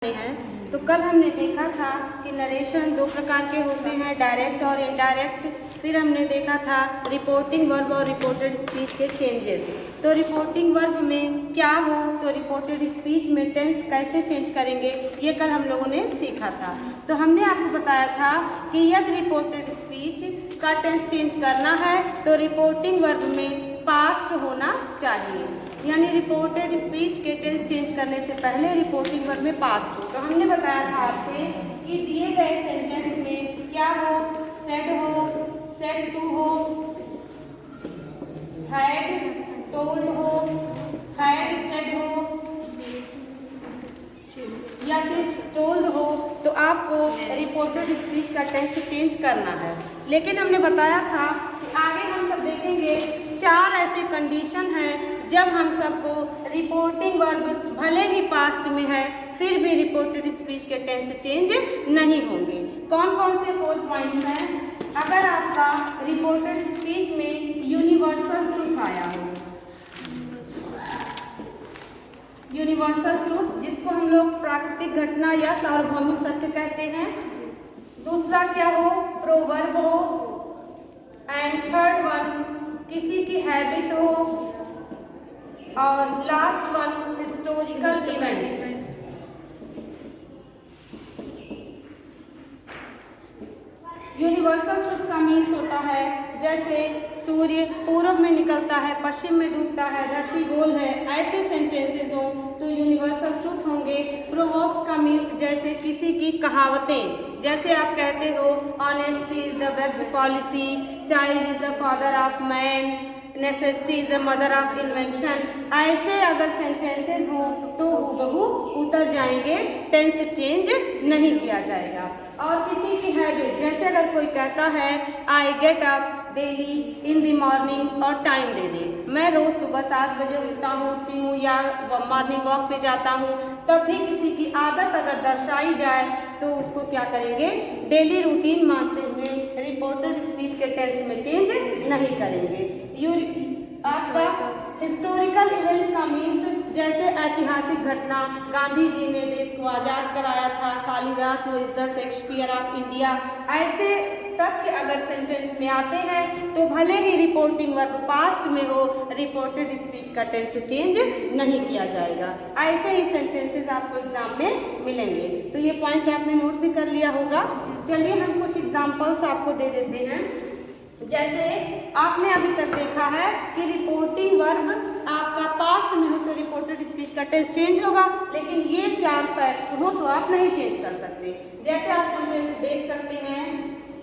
हैं। तो कल हमने देखा था कि नरेशन दो प्रकार के होते हैं, डायरेक्ट और इनडायरेक्ट। फिर हमने देखा था रिपोर्टिंग वर्ब और रिपोर्टेड स्पीच के चेंजेस। तो रिपोर्टिंग वर्ब में क्या हो तो रिपोर्टेड स्पीच में टेंस कैसे चेंज करेंगे, ये कल हम लोगों ने सीखा था। तो हमने आपको बताया था कि यदि रिपोर्टेड स्पीच का टेंस चेंज करना है तो रिपोर्टिंग वर्ब में पास्ट होना चाहिए, यानी रिपोर्टेड स्पीच के टेंस चेंज करने से पहले रिपोर्टिंग वर्ब में पास्ट हो। तो हमने बताया था आपसे कि दिए गए सेंटेंस में क्या हो, सेड हो, सेड टू हो, हैड टोल्ड हो, हैड सेड हो या सिर्फ टोल्ड हो, तो आपको रिपोर्टेड स्पीच का टेंस चेंज करना है। लेकिन हमने बताया था कि आगे हम सब देखेंगे चार ऐसे कंडीशन हैं जब हम सबको रिपोर्टिंग वर्ब भले ही पास्ट में है फिर भी रिपोर्टेड स्पीच के टेंस चेंज नहीं होंगे। कौन कौन से 4 पॉइंट्स हैं? अगर आपका रिपोर्टेड स्पीच में यूनिवर्सल ट्रूथ आया हो, यूनिवर्सल ट्रूथ जिसको हम लोग प्राकृतिक घटना या सार्वभौमिक सत्य कहते हैं। दूसरा क्या हो, प्रोवर्ब हो। एंड थर्ड वन किसी की हैबिट हो। और last one historical events. Universal truth का मीन्स होता है जैसे सूर्य पूर्व में निकलता है, पश्चिम में डूबता है, धरती गोल है, ऐसे सेंटेंसेस हो तो यूनिवर्सल ट्रूथ होंगे। प्रोवर्ब्स का मीन्स जैसे किसी की कहावतें, जैसे आप कहते हो honesty is the best policy, child is the father of man, necessity is the mother of invention, ऐसे अगर सेंटेंसेस हो तो हूबहू उतर जाएंगे, टेंस चेंज नहीं किया जाएगा। और किसी की हैबिट, जैसे अगर कोई कहता है आई get up daily in the morning और टाइम दे दे, मैं रोज सुबह 7 बजे उठती हूँ या मॉर्निंग वॉक पे जाता हूँ, तब भी किसी की आदत अगर दर्शाई जाए तो उसको क्या करेंगे, डेली रूटीन मानते हुए रिपोर्टेड स्पीच के टेंस में चेंज नहीं करेंगे। आपका हिस्टोरिकल इवेंट का मीन्स जैसे ऐतिहासिक घटना, गांधी जी ने देश को आज़ाद कराया था, कालिदास वो is the Shakespeare of India, ऐसे तथ्य अगर सेंटेंस में आते हैं तो भले ही रिपोर्टिंग वर्ब पास्ट में हो, रिपोर्टेड स्पीच का टेंस चेंज नहीं किया जाएगा। ऐसे ही सेंटेंसेस आपको एग्जाम में मिलेंगे। तो ये पॉइंट आपने नोट भी कर लिया होगा। चलिए हम कुछ एग्जाम्पल्स आपको दे देते हैं। जैसे आपने अभी तक देखा है कि रिपोर्टिंग वर्ब आपका पास्ट में हो तो रिपोर्टेड स्पीच का टेंस चेंज होगा, लेकिन ये 4 फैक्ट्स हो तो आप नहीं चेंज कर सकते। जैसे आप सेंटेंस देख सकते हैं,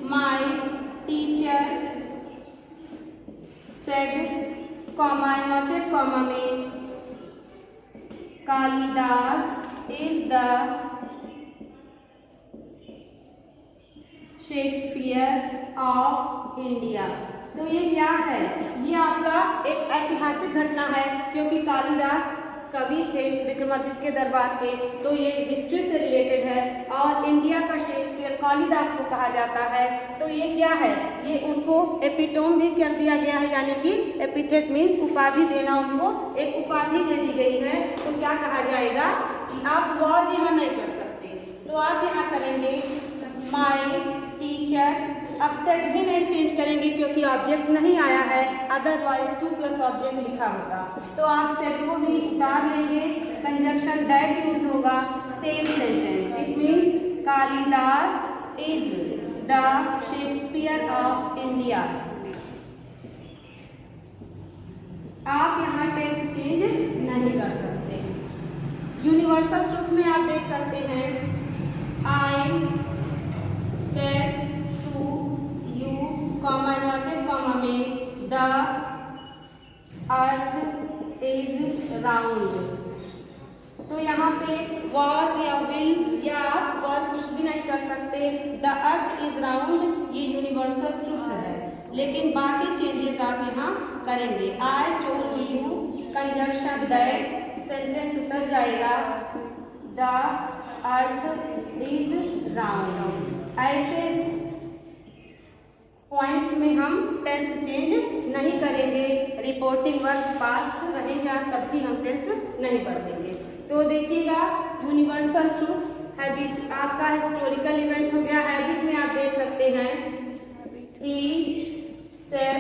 my teacher said comma noted comma में Kalidas is the Shakespeare of India. तो ये क्या है, ये आपका एक ऐतिहासिक घटना है क्योंकि कालिदास कवि थे विक्रमादित्य के दरबार के, तो ये हिस्ट्री से रिलेटेड है। और इंडिया का शेक्सपियर कालिदास को कहा जाता है, तो ये क्या है, ये उनको एपिटोम भी कर दिया गया है, यानी कि एपिथेट मीन्स उपाधि देना, उनको एक उपाधि दे दी गई है। तो क्या कहा जाएगा कि आप वॉज यहाँ नहीं कर सकते, तो आप यहाँ करेंगे माय टीचर। अब सेट भी नहीं चेंज करेंगे क्योंकि ऑब्जेक्ट नहीं आया है, अदरवाइज 2 प्लस ऑब्जेक्ट लिखा होगा, तो आप सेट को भी उतार लेंगे, कंजक्शन दैट यूज होगा, same sentence, it means Kalidas is the Shakespeare of India. आप यहाँ टेंस चेंज नहीं कर सकते। यूनिवर्सल ट्रूथ में आप देख सकते हैं I said to you comma noted comma में द अर्थ इज राउंड। तो यहाँ पे वॉज या विल या वर कुछ भी नहीं कर सकते। द अर्थ इज राउंड ये यूनिवर्सल ट्रूथ है, लेकिन बाकी चेंजेस आप यहाँ करेंगे। I told you conjunction that, sentence उतर जाएगा द अर्थ इज राउंड। ऐसे पॉइंट्स में हम टेंस चेंज नहीं करेंगे, रिपोर्टिंग वर्ब पास्ट रहेगा तब भी हम टेंस नहीं बदलेंगे। तो देखिएगा यूनिवर्सल ट्रूथ आपका हिस्टोरिकल इवेंट हो गया। हैबिट में आप देख सकते हैं he said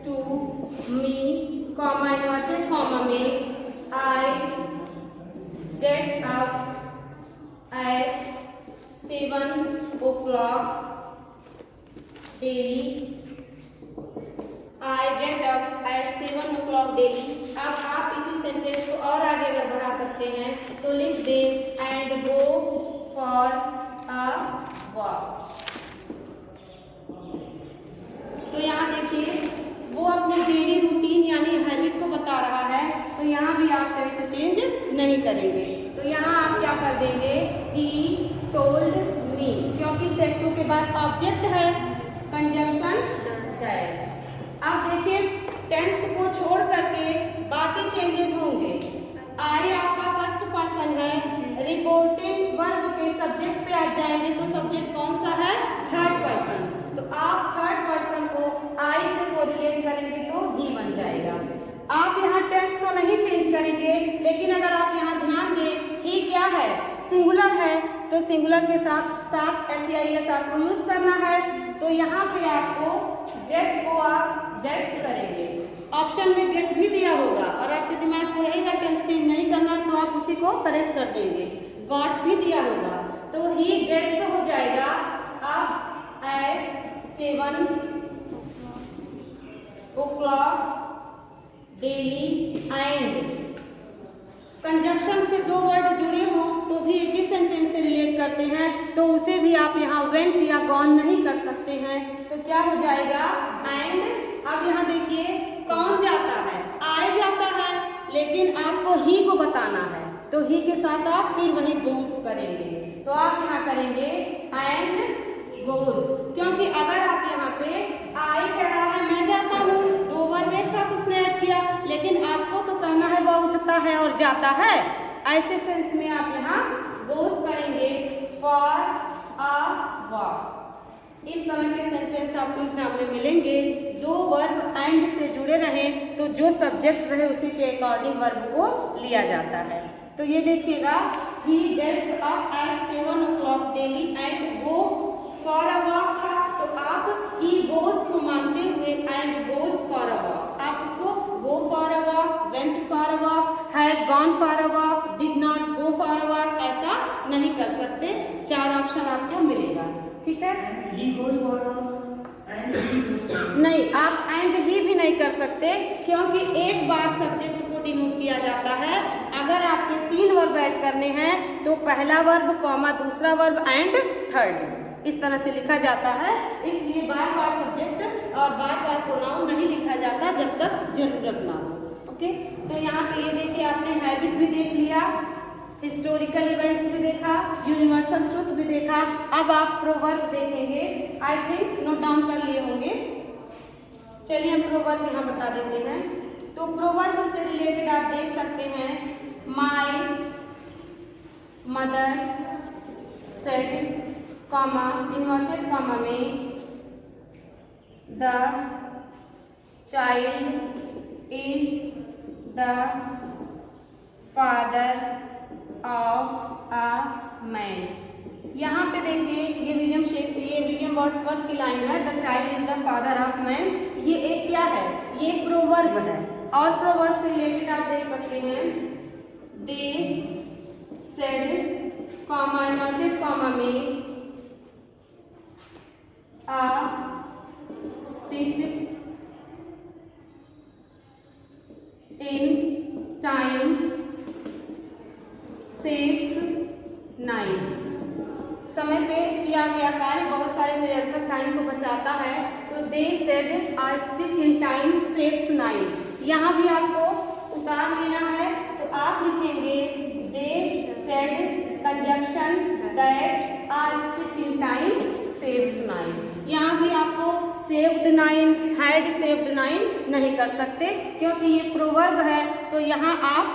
to me, comma inverted comma में, I get up at 7 o'clock daily, I get up at 7 o'clock daily। अब आप इसी सेंटेंस को और आगे अगर बढ़ा सकते हैं तो लिख दें and go for a walk। तो यहाँ देखिए वो अपने डेली रूटीन यानी हैबिट को बता रहा है, तो यहाँ भी आप कैसे चेंज नहीं करेंगे। तो यहाँ आप क्या कर देंगे, he told me, क्योंकि सेड टू के बाद ऑब्जेक्ट है, कंजंक्शन दैट। अब देखिए टेंस को छोड़ करके बाकी चेंजेस होंगे। आई आपका फर्स्ट पर्सन है, रिपोर्टिंग वर्ब के सब्जेक्ट पे आप जाएंगे तो सब्जेक्ट कौन सा है, थर्ड पर्सन। तो आप थर्ड पर्सन को आई से कोरिलेट करेंगे तो ही बन जाएगा। आप यहाँ टेंस तो नहीं चेंज करेंगे, लेकिन अगर आप यहाँ ध्यान दें ही क्या है, सिंगुलर है, तो सिंगुलर के साथ साथ SEIS आपको यूज करना है। तो यहाँ पे आपको गेट को आप गेट्स करेंगे। ऑप्शन में गेट भी दिया होगा और आपके दिमाग में रहेगा टेंस चेंज नहीं करना है तो आप उसी को करेक्ट कर देंगे। गॉट भी दिया होगा तो ही गेट्स हो जाएगा up at 7 o'clock daily. And conjunction से दो वर्ड जुड़े हों तो भी एक ही सेंटेंस से रिलेट करते हैं, तो उसे भी आप यहाँ वेंट या गॉन नहीं कर सकते हैं। तो क्या हो जाएगा, एंड। अब यहाँ देखिए कौन जाता है, आई जाता है, लेकिन आपको ही को बताना है तो ही के साथ आप फिर वही गोज करेंगे। तो आप यहाँ करेंगे एंड गोज, क्योंकि अगर आप यहाँ पे आई कह रहा है मैं जाता हूँ, दो वर्ब एक साथ उसने ऐड किया, लेकिन आपको तो कहना है वह उठता है और जाता है, ऐसे सेंस में आप यहाँ गोज करेंगे फॉर अ वॉक। इस तरह के सेंटेंस आपको एग्जाम में मिलेंगे। दो वर्ब एंड से जुड़े रहें तो जो सब्जेक्ट रहे उसी के अकॉर्डिंग वर्ब को लिया जाता है। तो ये देखिएगा, he gets up at 7 o'clock daily and go for a walk था, तो आप he goes को मानते हुए and goes for a walk, आप उसको go for a walk, went for a walk, had gone for a walk, did not go for a walk ऐसा नहीं कर सकते। चार ऑप्शन आपको मिलेगा, ठीक है। he goes for a walk and he goes नहीं, आप एंड भी नहीं कर सकते, क्योंकि एक बार सब्जेक्ट को डिनोट किया जाता है। अगर आपके तीन वर्ब ऐड करने हैं तो पहला वर्ब कॉमा दूसरा वर्ब एंड थर्ड, इस तरह से लिखा जाता है। इसलिए बार बार सब्जेक्ट और बार बार प्रोनाउन नहीं लिखा जाता जब तक जरूरत ना हो। ओके, तो यहाँ पे ये देखिए आपने हैबिट भी देख लिया, हिस्टोरिकल इवेंट्स भी देखा, यूनिवर्सल ट्रुथ भी देखा। अब आप प्रोवर्ब देखेंगे, आई थिंक नोट डाउन कर लिए होंगे। चलिए हम प्रोवर्ब यहाँ बता देते हैं। तो प्रोवर्ब से रिलेटेड आप देख सकते हैं, my mother said comma inverted comma में the child is the father of a man. यहाँ पे देखिए ये विलियम वर्ड्सवर्थ की लाइन है, the child is the father of man. ये एक क्या है, ये प्रोवर्ब है। और प्रोवर्ब से रिलेटेड आप देख सकते हैं, they said comma inverted comma में a stitch in time saves 9। समय पे किया गया कार्य बहुत सारे निरर्थक टाइम को बचाता है। तो they said a stitch in time saves 9, यहाँ भी आपको उतार लेना है तो आप लिखेंगे they said conjunction that a stitch in time saves 9। यहाँ भी आपको सेव्ड 9, हैड सेव्ड 9 नहीं कर सकते, क्योंकि ये प्रोवर्ब है। तो यहाँ आप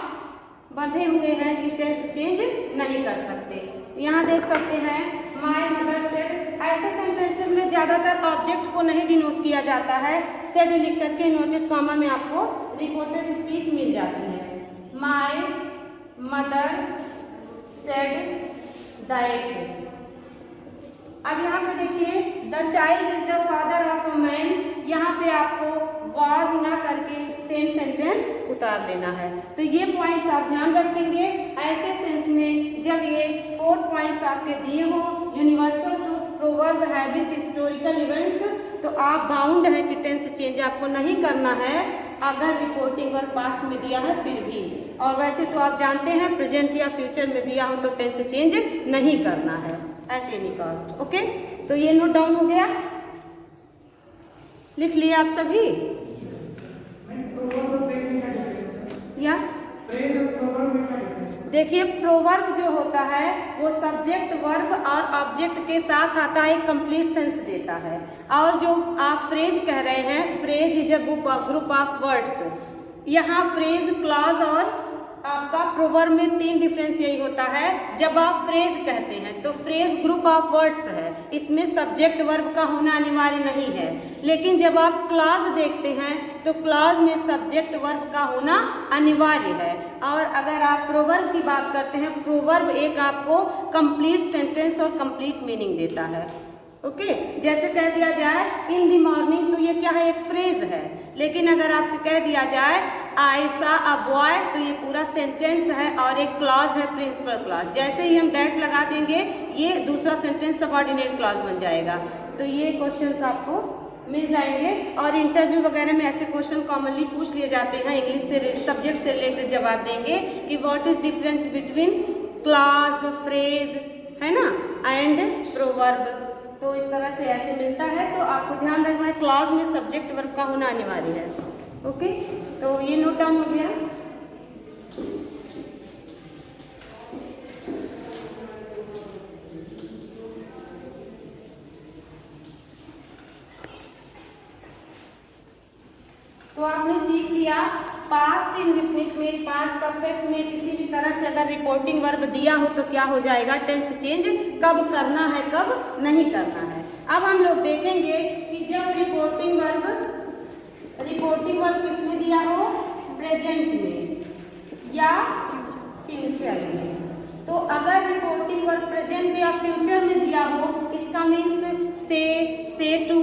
बंधे हुए हैं कि टेंस चेंज नहीं कर सकते। यहाँ देख सकते हैं माय मदर सेड, ऐसे सेंटेंसेस में ज़्यादातर ऑब्जेक्ट को नहीं डिनोट किया जाता है, सेड लिख करके इन्वर्टेड कॉमा में आपको रिपोर्टेड स्पीच मिल जाती है। My mother said that. अब यहाँ पे देखिए the child is the father of a man, यहाँ पे आपको वाज ना करके सेम सेंटेंस उतार देना है। तो ये पॉइंट्स आप ध्यान रखेंगे ऐसे सेंस में जब ये 4 पॉइंट्स आपके दिए हो, universal truth, proverb, habit, historical events, तो आप बाउंड है कि टेंस चेंज आपको नहीं करना है अगर रिपोर्टिंग वर्ब पास्ट में दिया है फिर भी। और वैसे तो आप जानते हैं प्रेजेंट या फ्यूचर में दिया हो तो टेंस चेंज नहीं करना है एट एनी कॉस्ट। ओके, तो ये नोट डाउन हो गया, लिख लिया आप सभी या? देखिए प्रोवर्ब जो होता है वो सब्जेक्ट, वर्ब और ऑब्जेक्ट के साथ आता है, एक कंप्लीट सेंस देता है। और जो आप फ्रेज कह रहे हैं, phrase is a group of words, यहाँ फ्रेज, क्लॉज और आपका प्रोवर्ब में 3 डिफरेंस यही होता है। जब आप फ्रेज कहते हैं तो फ्रेज ग्रुप ऑफ वर्ड्स है, इसमें सब्जेक्ट वर्ब का होना अनिवार्य नहीं है। लेकिन जब आप क्लॉज देखते हैं तो क्लॉज में सब्जेक्ट वर्ब का होना अनिवार्य है। और अगर आप प्रोवर्ब की बात करते हैं, प्रोवर्ब एक आपको कंप्लीट सेंटेंस और कंप्लीट मीनिंग देता है। ओके, जैसे कह दिया जाए इन द मॉर्निंग, तो ये क्या है, एक फ्रेज है। लेकिन अगर आपसे कह दिया जाए आई सा अ बॉय, तो ये पूरा सेंटेंस है और एक क्लॉज है, प्रिंसिपल क्लॉज। जैसे ही हम दैट लगा देंगे ये दूसरा सेंटेंस सबऑर्डिनेट क्लॉज बन जाएगा। तो ये क्वेश्चंस आपको मिल जाएंगे और इंटरव्यू वगैरह में ऐसे क्वेश्चन कॉमनली पूछ लिए जाते हैं। इंग्लिश से सब्जेक्ट से रिलेटेड जवाब देंगे कि what is difference between clause, phrase, है ना, एंड प्रोवर्ब। तो इस तरह से ऐसे मिलता है। तो आपको ध्यान रखना है क्लॉज में सब्जेक्ट वर्ब का होना अनिवार्य है। ओके, तो ये नोट डाउन हो गया। तो आपने सीख लिया पास्ट इंडेफिनिट में, पास्ट परफेक्ट में किसी भी तरह से अगर रिपोर्टिंग वर्ब दिया हो तो क्या हो जाएगा, टेंस चेंज कब करना है, कब नहीं करना है। अब हम लोग देखेंगे कि जब रिपोर्टिंग वर्ब किसमें दिया हो, प्रेजेंट में या फ्यूचर में। तो अगर रिपोर्टिंग वर्ब प्रेजेंट या फ्यूचर में दिया हो, इसका मीन्स से टू,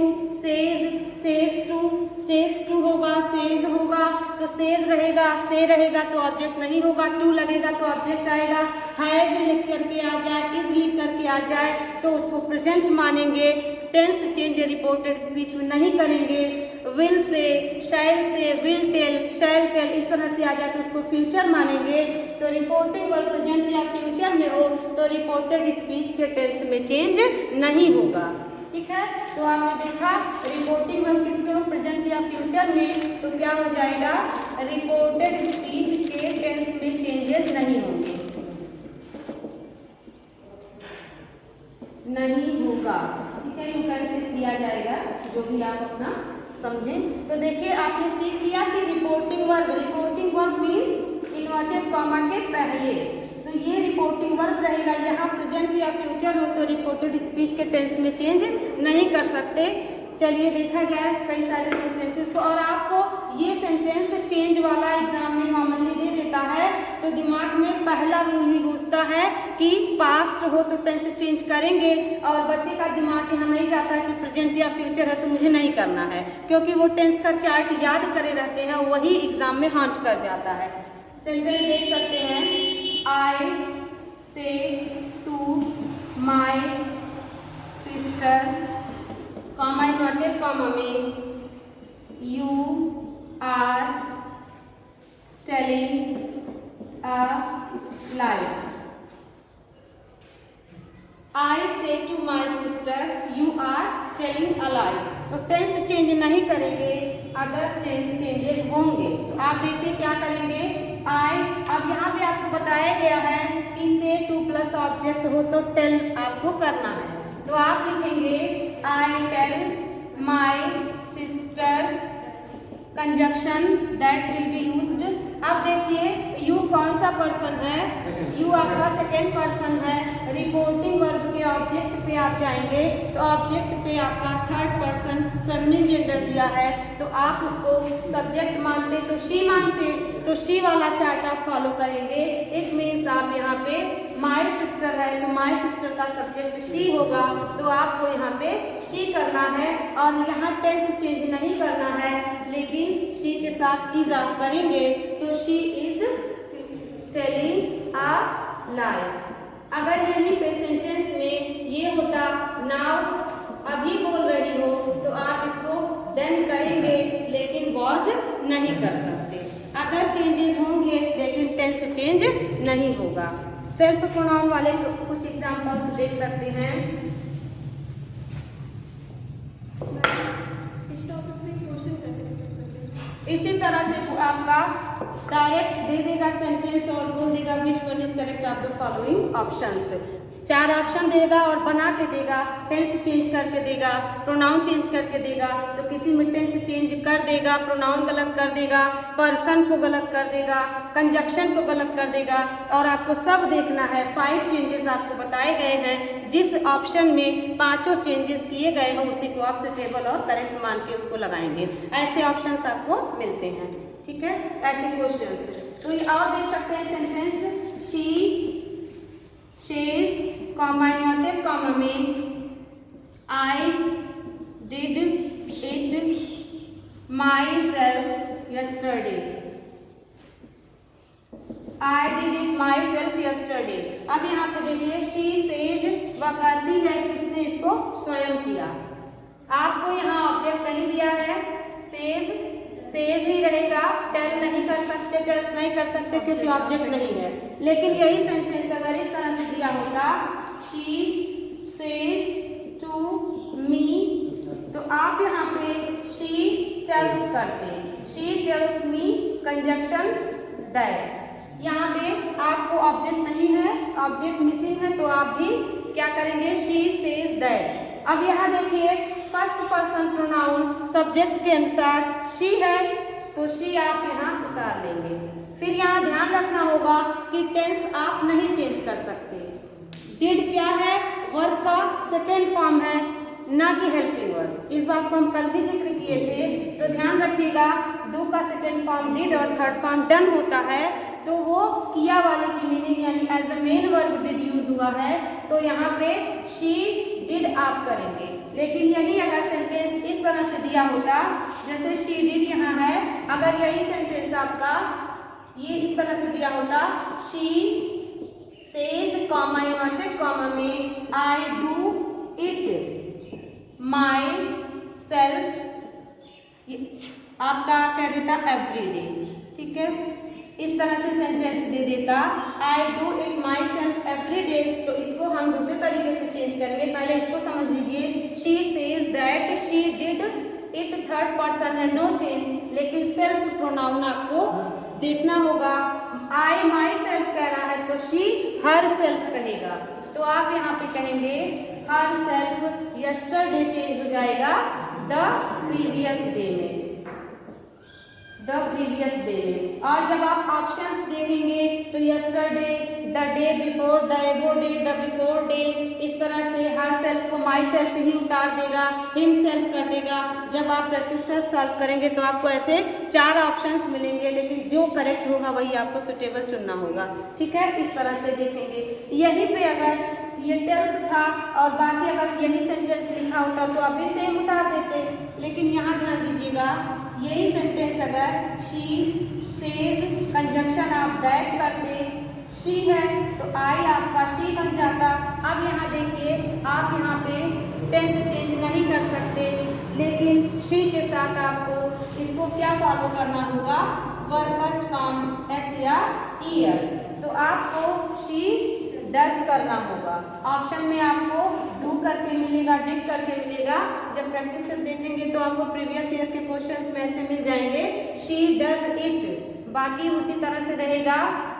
सेज टू होगा, सेज होगा तो सेज रहेगा, से रहेगा तो ऑब्जेक्ट नहीं होगा, टू लगेगा तो ऑब्जेक्ट आएगा। हैज लिख करके आ जाए, इज लिख करके आ जाए तो उसको प्रेजेंट मानेंगे, टेंस चेंज रिपोर्टेड स्पीच में नहीं करेंगे। Will say, will tell, shell tell इस तरह से आ जाए तो उसको फ्यूचर मानेंगे। तो रिपोर्टिंग वर्ब प्रेजेंट या फ्यूचर में हो तो रिपोर्टेड स्पीच के टेंस में चेंज नहीं होगा। ठीक है, तो आपने देखा रिपोर्टिंग वर्ब किसमें हो, प्रेजेंट या फ्यूचर में, तो क्या हो जाएगा, रिपोर्टेड स्पीच के टेंस में चेंजेस नहीं होंगे, नहीं होगा। ठीक है, कैसे किया जाएगा जो भी आप अपना समझें। तो देखिए आपने सीख लिया कि reporting verb means inverted comma के पहले, तो ये रिपोर्टिंग वर्ब रहेगा। यहाँ प्रेजेंट या फ्यूचर हो तो रिपोर्टेड स्पीच के टेंस में चेंज नहीं कर सकते। चलिए देखा जाए कई सारे सेंटेंसेस को, और आपको ये सेंटेंस चेंज वाला एग्जाम में कॉमनली दे देता है तो दिमाग में पहला रूल ही घुसता है कि पास्ट हो तो टेंस चेंज करेंगे, और बच्चे का दिमाग यहाँ नहीं जाता है कि प्रेजेंट या फ्यूचर है तो मुझे नहीं करना है, क्योंकि वो टेंस का चार्ट याद करे रहते हैं, वही एग्जाम में हांट कर जाता है। सेंटेंस देख सकते हैं, I say to my sister, comma inverted comma में, you are telling a lie. I say to my sister you are telling a lie. तो टेंस चेंज नहीं करेंगे, अदर चेंजेस होंगे। तो आप देखिए क्या करेंगे, आई, अब यहाँ पे आपको बताया गया है कि से टू प्लस ऑब्जेक्ट हो तो टेल आपको करना है। तो आप लिखेंगे I tell my sister, conjunction that will be used. अब देखिए यू कौन सा पर्सन है, यू आपका सेकेंड पर्सन है। रिपोर्टिंग वर्ब के ऑब्जेक्ट पे आप जाएंगे तो ऑब्जेक्ट पे आपका थर्ड पर्सन फेमिनिन जेंडर दिया है, तो आप उसको सब्जेक्ट मानते तो शी मानते, तो शी वाला चार्ट आप फॉलो करेंगे। इट मीन्स आप यहाँ पे माई सिस्टर है तो माई सिस्टर का सब्जेक्ट शी होगा, तो आपको यहाँ पे शी करना है और यहाँ टेंस चेंज नहीं करना है, लेकिन शी के साथ इज आप करेंगे तो शी इज टेलिंग अ लाई। अगर यहीं पे सेंटेंस में ये होता नाउ अभी बोल रही हो तो आप इसको देन करेंगे, लेकिन वॉज नहीं कर सकते। अदर चेंजेस होंगे लेकिन टेंस चेंज नहीं होगा। सेल्फ प्रोनाउन वाले कुछ एग्जांपल्स देख सकते हैं। इस टॉपिक से क्वेश्चन कैसे कर सकते हैं? इसी तरह से आपका डायरेक्ट दे देगा सेंटेंस और बोल देगा which one is correct of the following options. 4 option देगा और बना के देगा, टेंस चेंज करके देगा, प्रोनाउन चेंज करके देगा, तो किसी में टेंस चेंज कर देगा, प्रोनाउन गलत कर देगा, पर्सन को गलत कर देगा, कंजक्शन को गलत कर देगा, और आपको सब देखना है। 5 चेंजेस आपको बताए गए हैं, जिस ऑप्शन में 5 चेंजेस किए गए हो उसी को आप सुटेबल और करेक्ट मान के उसको लगाएंगे। ऐसे ऑप्शंस आपको मिलते हैं, ठीक है, ऐसे क्वेश्चंस। तो ये और देख सकते हैं sentence she says, comma inverted comma में I did it myself yesterday. I did it myself yesterday. अब यहाँ पे देखिए she says, वह कहती है कि उसने इसको स्वयं किया। आपको यहाँ ऑब्जेक्ट नहीं दिया है, says ही रहेगा, टेल नहीं कर सकते, टेल्स नहीं कर सकते क्योंकि ऑब्जेक्ट नहीं है। लेकिन यही सेंटेंस अगर इस तरह से दिया होता शी सेज टू मी, तो आप यहाँ पे शी टेल्स करते, she tells me conjunction that. यहाँ पे आपको ऑब्जेक्ट नहीं है, ऑब्जेक्ट मिसिंग है, तो आप भी क्या करेंगे शी सेज दैट। अब यहाँ देखिए फर्स्ट पर्सन प्रोनाउन सब्जेक्ट के अनुसार शी है तो शी आप यहाँ उतार लेंगे। फिर यहाँ ध्यान रखना होगा कि टेंस आप नहीं चेंज कर सकते। डिड क्या है, वर्ब का सेकेंड फॉर्म है, ना कि हेल्पिंग वर्ब। इस बात को हम कल भी जिक्र किए थे, तो ध्यान रखिएगा। डू का सेकेंड फॉर्म डिड और थर्ड फॉर्म डन होता है, तो वो किया वाले की मीनिंग यानी as a main verb did use हुआ है, तो यहाँ पे शी डिड आप करेंगे। लेकिन यही अगर सेंटेंस इस तरह से दिया होता, जैसे शी डिड यहाँ है, अगर यही सेंटेंस आपका ये इस तरह से दिया होता she says comma inverted comma में I do it myself, आपका कह देता एवरीडे, ठीक है। इस तरह से सेंटेंस दे देता आई do it my self every day, तो इसको हम दूसरे तरीके से चेंज करेंगे। पहले इसको समझ लीजिए, she says that she did it, third person है, नो चेंज, लेकिन सेल्फ प्रोनाउन आपको देखना होगा। आई माई सेल्फ कह रहा है तो शी हर सेल्फ कहेगा, तो आप यहाँ पे कहेंगे हर सेल्फ यस्टरडे चेंज हो जाएगा द प्रीवियस डे में, द प्रीवियस डे में। और जब आप ऑप्शंस देखेंगे तो yesterday, the day before, the एगो डे, द बिफोर डे, इस तरह से हर सेल्फ को माई सेल्फ ही उतार देगा, हिम सेल्फ कर देगा। जब आप प्रैक्टिस से सॉल्व करेंगे तो आपको ऐसे 4 ऑप्शंस मिलेंगे, लेकिन जो करेक्ट होगा वही आपको सुटेबल चुनना होगा, ठीक है। इस तरह से देखेंगे। यहीं पे अगर ये टेल्स था और बाकी अगर यही सेंटेंस लिखा होता तो आप भी सेम उतार देते, लेकिन यहाँ ध्यान दीजिएगा, यही सेंटेंस अगर शी सेज कंजक्शन आप दैट करते, शी है तो आई आपका शी बन जाता। अब यहाँ देखिए, आप यहाँ पे टेंस चेंज नहीं कर सकते, लेकिन शी के साथ आपको इसको क्या फॉलो करना होगा, वर्ब फर्स्ट फॉर्म एस या ई एस, तो आपको शी डज करना होगा। ऑप्शन में आपको डू करके मिलेगा, डिड करके मिलेगा। जब प्रैक्टिस से देखेंगे तो आपको प्रीवियस ईयर के क्वेश्चंस में ऐसे मिल जाएंगे, शी डज इट, बाकी उसी तरह से रहेगा।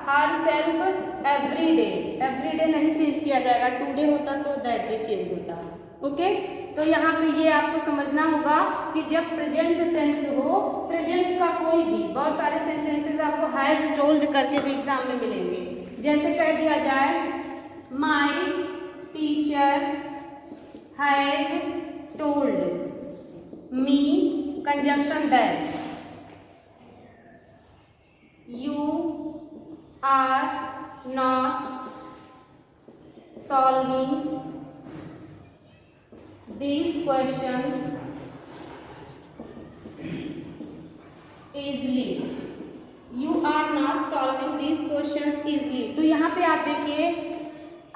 हर सेल्फ एवरी डे नहीं चेंज किया जाएगा, टुडे होता तो दैट डे चेंज होता, ओके। तो यहाँ पे ये आपको समझना होगा कि जब प्रेजेंट टेंस हो, प्रेजेंट का कोई भी, बहुत सारे सेंटेंसेस आपको हैज टोल्ड करके भी एग्जाम में मिलेंगे। जैसे कह दिया जाए my teacher has told me conjunction that, are not solving these questions easily. You are not solving these questions easily. तो यहाँ पे आप देखिए,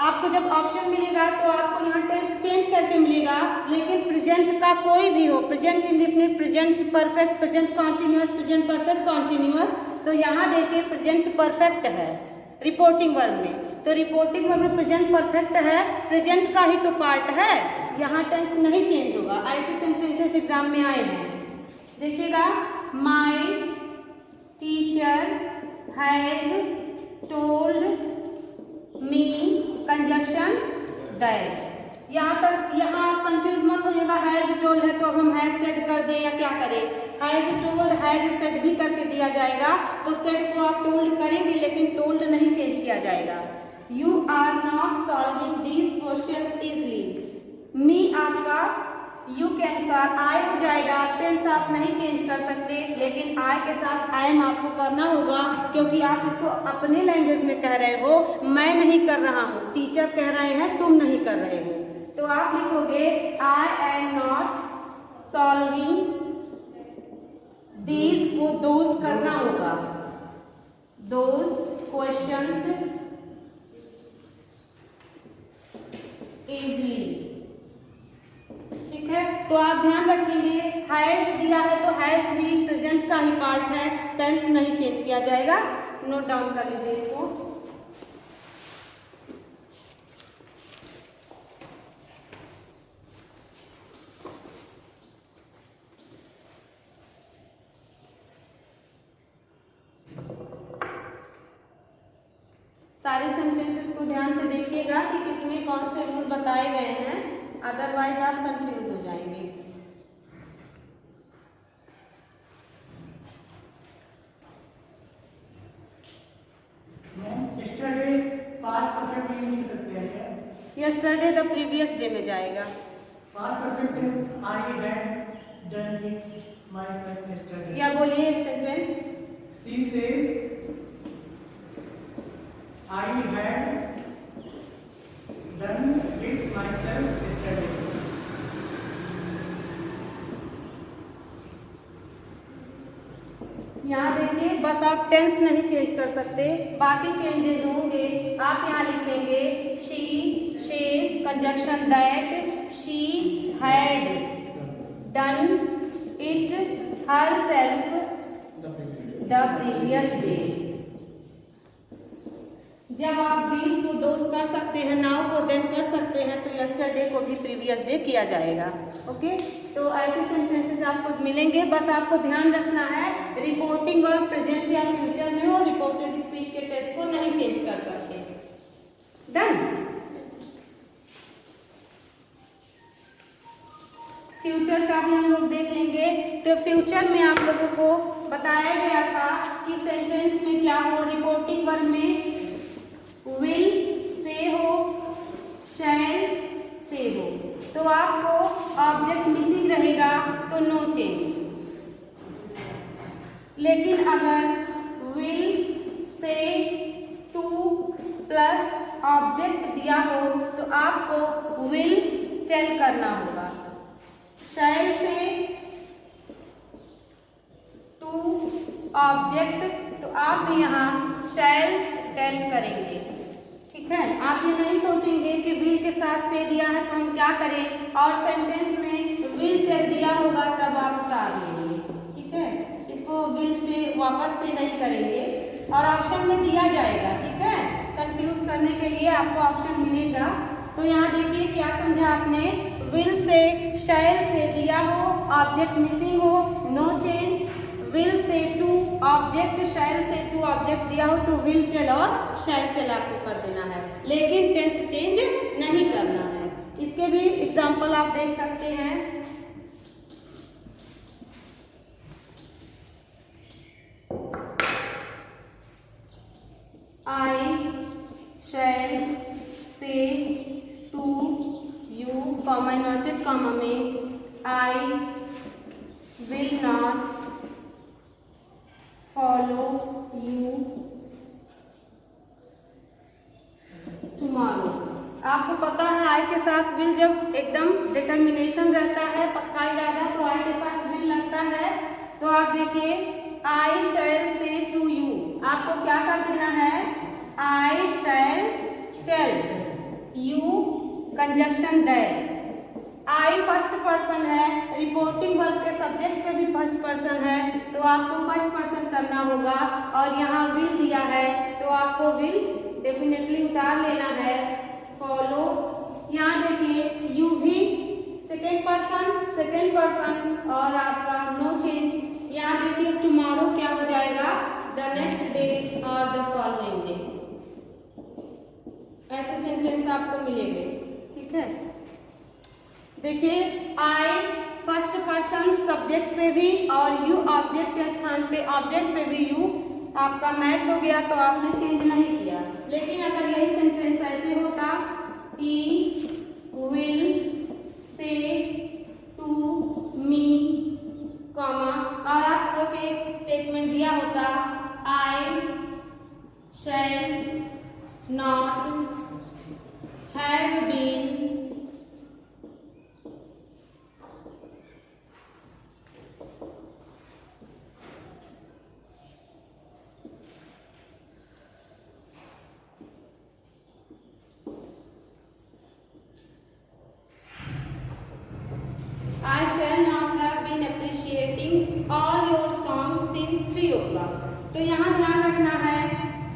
आपको जब ऑप्शन मिलेगा तो आपको यहाँ टेंस चेंज करके मिलेगा, लेकिन प्रेजेंट का कोई भी हो, present indefinite, present perfect, present continuous, present perfect continuous, तो यहाँ देखिए प्रेजेंट परफेक्ट है रिपोर्टिंग वर्ब में, तो रिपोर्टिंग वर्ब में प्रेजेंट परफेक्ट है, प्रेजेंट का ही तो पार्ट है, यहाँ टेंस नहीं चेंज होगा। ऐसे सेंटेंसेस एग्जाम में आए हैं, देखिएगा, my teacher has told me conjunction that. यहाँ तक, यहाँ आप कंफ्यूज मत होइएगा, हैज टोल्ड है तो अब हम हैज सेड कर दें या क्या करें, हैज टोल्ड हैज सेड भी करके दिया जाएगा, तो सेड को आप टोल्ड करेंगे लेकिन टोल्ड नहीं चेंज किया जाएगा। You are not solving these questions easily, me आपका यू के अनुसार आई हो जाएगा, टेंस आप नहीं चेंज कर सकते, लेकिन आई के साथ आई एम आपको करना होगा, क्योंकि आप इसको अपने लैंग्वेज में कह रहे हो, मैं नहीं कर रहा हूँ, टीचर कह रहे हैं, तुम नहीं कर रहे हो, तो आप लिखोगे I am not solving these, को दोज करना होगा, दोज क्वेश्चंस इजली। ठीक है, तो आप ध्यान रखेंगे, हैज दिया है तो हैज भी प्रेजेंट का ही पार्ट है, टेंस नहीं चेंज किया जाएगा, नोट डाउन कर लीजिए इसको। सारे सेंटेंसेस को ध्यान से देखिएगा कि किसमें कौन से रूल बताए गए हैं, अदरवाइज आप कंफ्यूज हो जाएंगे। यस्टरडे पास्ट परफेक्ट में लिख सकते हैं क्या? यस्टरडे द प्रीवियस डे में जाएगा। Past perfect tense I had done it myself yesterday. या बोलिए एक sentence, she says I had done it myself yesterday. यहाँ देखिए, बस आप टेंस नहीं चेंज कर सकते, बाकी चेंजेस होंगे। आप यहाँ लिखेंगे she, says, conjunction that, she had done it herself the previous day. जब आप दीज को दोज कर सकते हैं, नाउ को देन कर सकते हैं, तो यस्टरडे को भी प्रीवियस डे किया जाएगा। ओके, तो ऐसे सेंटेंसेस आपको मिलेंगे, बस आपको ध्यान रखना है रिपोर्टिंग वर्ब प्रेजेंट या फ्यूचर में हो, रिपोर्टेड स्पीच के टेंस को नहीं चेंज कर सकते। डन। फ्यूचर का भी हम लोग देख लेंगे, तो फ्यूचर में आप लोगों को बताया गया था कि सेंटेंस में क्या हो, रिपोर्टिंग वर्ब में विल से हो, शैल से हो, तो आपको ऑब्जेक्ट मिसिंग रहेगा तो नो चेंज। लेकिन अगर will say two plus object दिया हो तो आपको विल टेल करना होगा। शैल से टू ऑब्जेक्ट, तो आप यहाँ शैल टेल करेंगे। ठीक है, आप ये नहीं सोचेंगे कि विल के साथ से दिया है तो हम क्या करें, और सेंटेंस में विल टेल दिया होगा तब आप उतार लेंगे। ठीक है, इसको विल से वापस से नहीं करेंगे, और ऑप्शन में दिया जाएगा। ठीक है, कंफ्यूज करने के लिए आपको ऑप्शन मिलेगा। तो यहाँ देखिए क्या समझा आपने, विल से शैल से दिया हो, ऑब्जेक्ट मिसिंग हो, no change. Will say to object, shall say to object दिया हो तो विल टेल और शैल टेल आपको कर देना है, लेकिन टेंस चेंज नहीं करना है। इसके भी एग्जांपल आप देख सकते हैं। I shall say to you, comma inverted comma में, I will not follow you आपको पता है आई के साथ विल जब एकदम डिटर्मिनेशन रहता है, पक्का इरादा, तो आई के साथ विल लगता है। तो आप देखिए आई शैल से टू यू, आपको क्या कर देना है, I shall tell you conjunction that. I first person है, रिपोर्टिंग वर्ब के सब्जेक्ट पे भी फर्स्ट पर्सन है, तो आपको फर्स्ट पर्सन करना होगा। और यहाँ विल दिया है तो आपको विल डेफिनेटली उतार लेना है। फॉलो, यहाँ देखिए यू भी सेकेंड पर्सन और आपका नो चेंज। यहाँ देखिए टुमारो क्या हो जाएगा, द नेक्स्ट डे और द फॉलोइंग डे। ऐसे सेंटेंस आपको मिलेंगे, ठीक है। देखिए आई फर्स्ट पर्सन सब्जेक्ट पे भी और यू ऑब्जेक्ट के स्थान पे, ऑब्जेक्ट पे भी यू आपका मैच हो गया तो आपने चेंज नहीं किया। लेकिन अगर यही सेंटेंस ऐसे होता, he will say to me comma, और आपको एक स्टेटमेंट दिया होता, I shall not have been I shall not have been appreciating all your songs since 3 o'clock। तो यहाँ ध्यान रखना है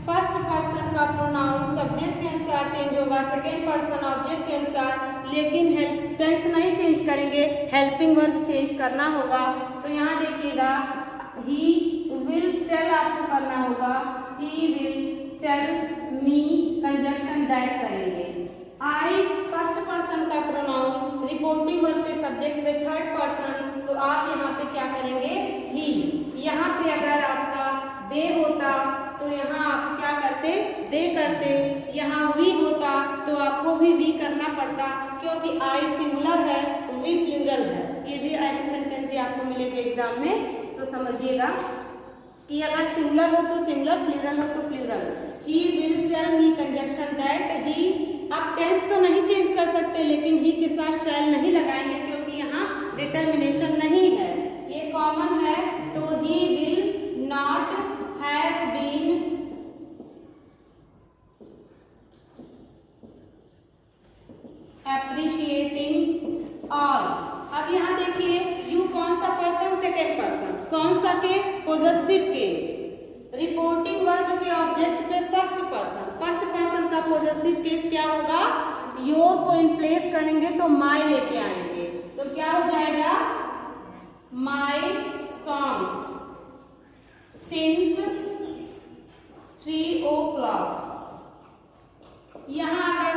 फर्स्ट पर्सन का प्रोनाउन सब्जेक्ट के अनुसार चेंज होगा, सेकेंड पर्सन ऑब्जेक्ट के अनुसार, लेकिन टेंस नहीं चेंज करेंगे, हेल्पिंग वर्ब चेंज करना होगा। तो यहाँ देखिएगा ही विल टेल आपको करना होगा, he will tell me conjunction that करेंगे। आई फर्स्ट पर्सन का प्रोनाउन, रिपोर्टिंग वर्ब के सब्जेक्ट पे थर्ड पर्सन, तो आप यहाँ पे क्या करेंगे, ही। यहाँ पे अगर आपका दे होता तो यहाँ आप क्या करते, दे करते। यहाँ वी होता तो आपको भी वी करना पड़ता, क्योंकि आई सिंगुलर है, वी प्लूरल है। ये भी ऐसे सेंटेंस भी आपको मिलेंगे एग्जाम में, तो समझिएगा कि अगर सिंगुलर हो तो सिंगुलर, प्लूरल हो तो plural. He will tell me conjunction that, he आप टेंस तो नहीं चेंज कर सकते, लेकिन ही के साथ शैल नहीं लगाएंगे क्योंकि यहाँ डिटर्मिनेशन नहीं है, ये कॉमन है। तो he will not have been appreciating all. अब यहाँ देखिए यू कौन सा पर्सन, सेकेंड पर्सन, कौन सा case, possessive case. Reporting verb के ऑब्जेक्ट पे फर्स्ट पर्सन का पोजेसिव केस क्या होगा, योर को इन प्लेस करेंगे तो माई लेके आएंगे, तो क्या हो जाएगा, माई सॉन्ग्स सिंस 3 o'clock। यहाँ अगर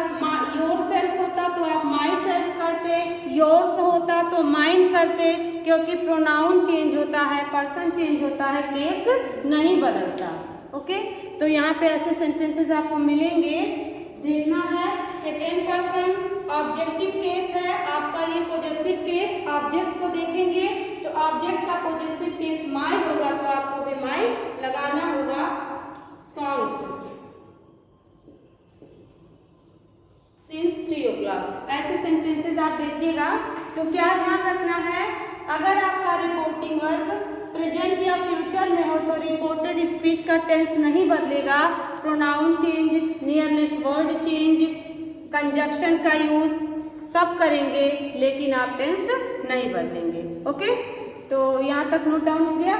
योर सेल्फ होता तो आप माई सेल्फ करते, योर्स होता तो माइन करते, क्योंकि प्रोनाउन चेंज होता है, पर्सन चेंज होता है, केस नहीं बदलता। ओके, तो यहाँ पे ऐसे सेंटेंसेस आपको मिलेंगे, देखना है। सेकेंड पर्सन ऑब्जेक्टिव केस है आपका, ये पोजेसिव केस, ऑब्जेक्ट को देखेंगे तो ऑब्जेक्ट का पोजेसिव केस माई होगा, तो आपको भी माई लगाना होगा। सॉन्ग्स सिंस 3 o'clock, ऐसे सेंटेंसेस आप देखिएगा। तो क्या ध्यान रखना है, अगर आपका रिपोर्टिंग वर्ब प्रेजेंट या फ्यूचर में हो तो रिपोर्टेड स्पीच का टेंस नहीं बदलेगा, pronoun change, nearness word change, conjunction का यूज सब करेंगे, लेकिन आप टेंस नहीं बदलेंगे। ओके, तो यहाँ तक नोट डाउन हो गया।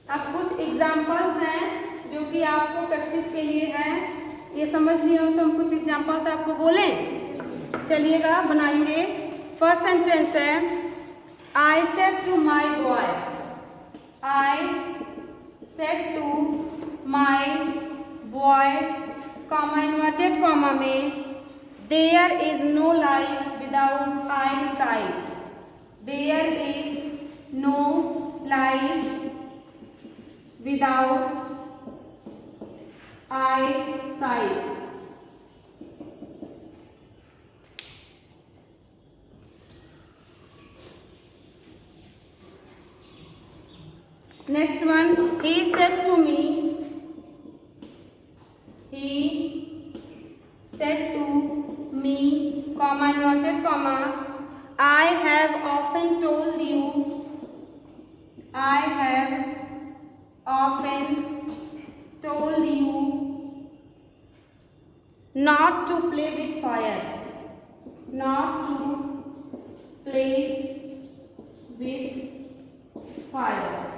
अब कुछ एग्जाम्पल्स हैं जो कि आपको प्रैक्टिस के लिए हैं, ये समझ लिए हो तो हम कुछ एग्जाम्पल्स आपको बोलें, चलिएगा बनाएंगे। फर्स्ट सेंटेंस है, I said to my boy, I said to my boy, comma inverted comma में, there is no life without eyesight, there is no life without eyesight। Next one, he said to me, comma, inverted comma, I have often told you not to play with fire. Not to play with fire.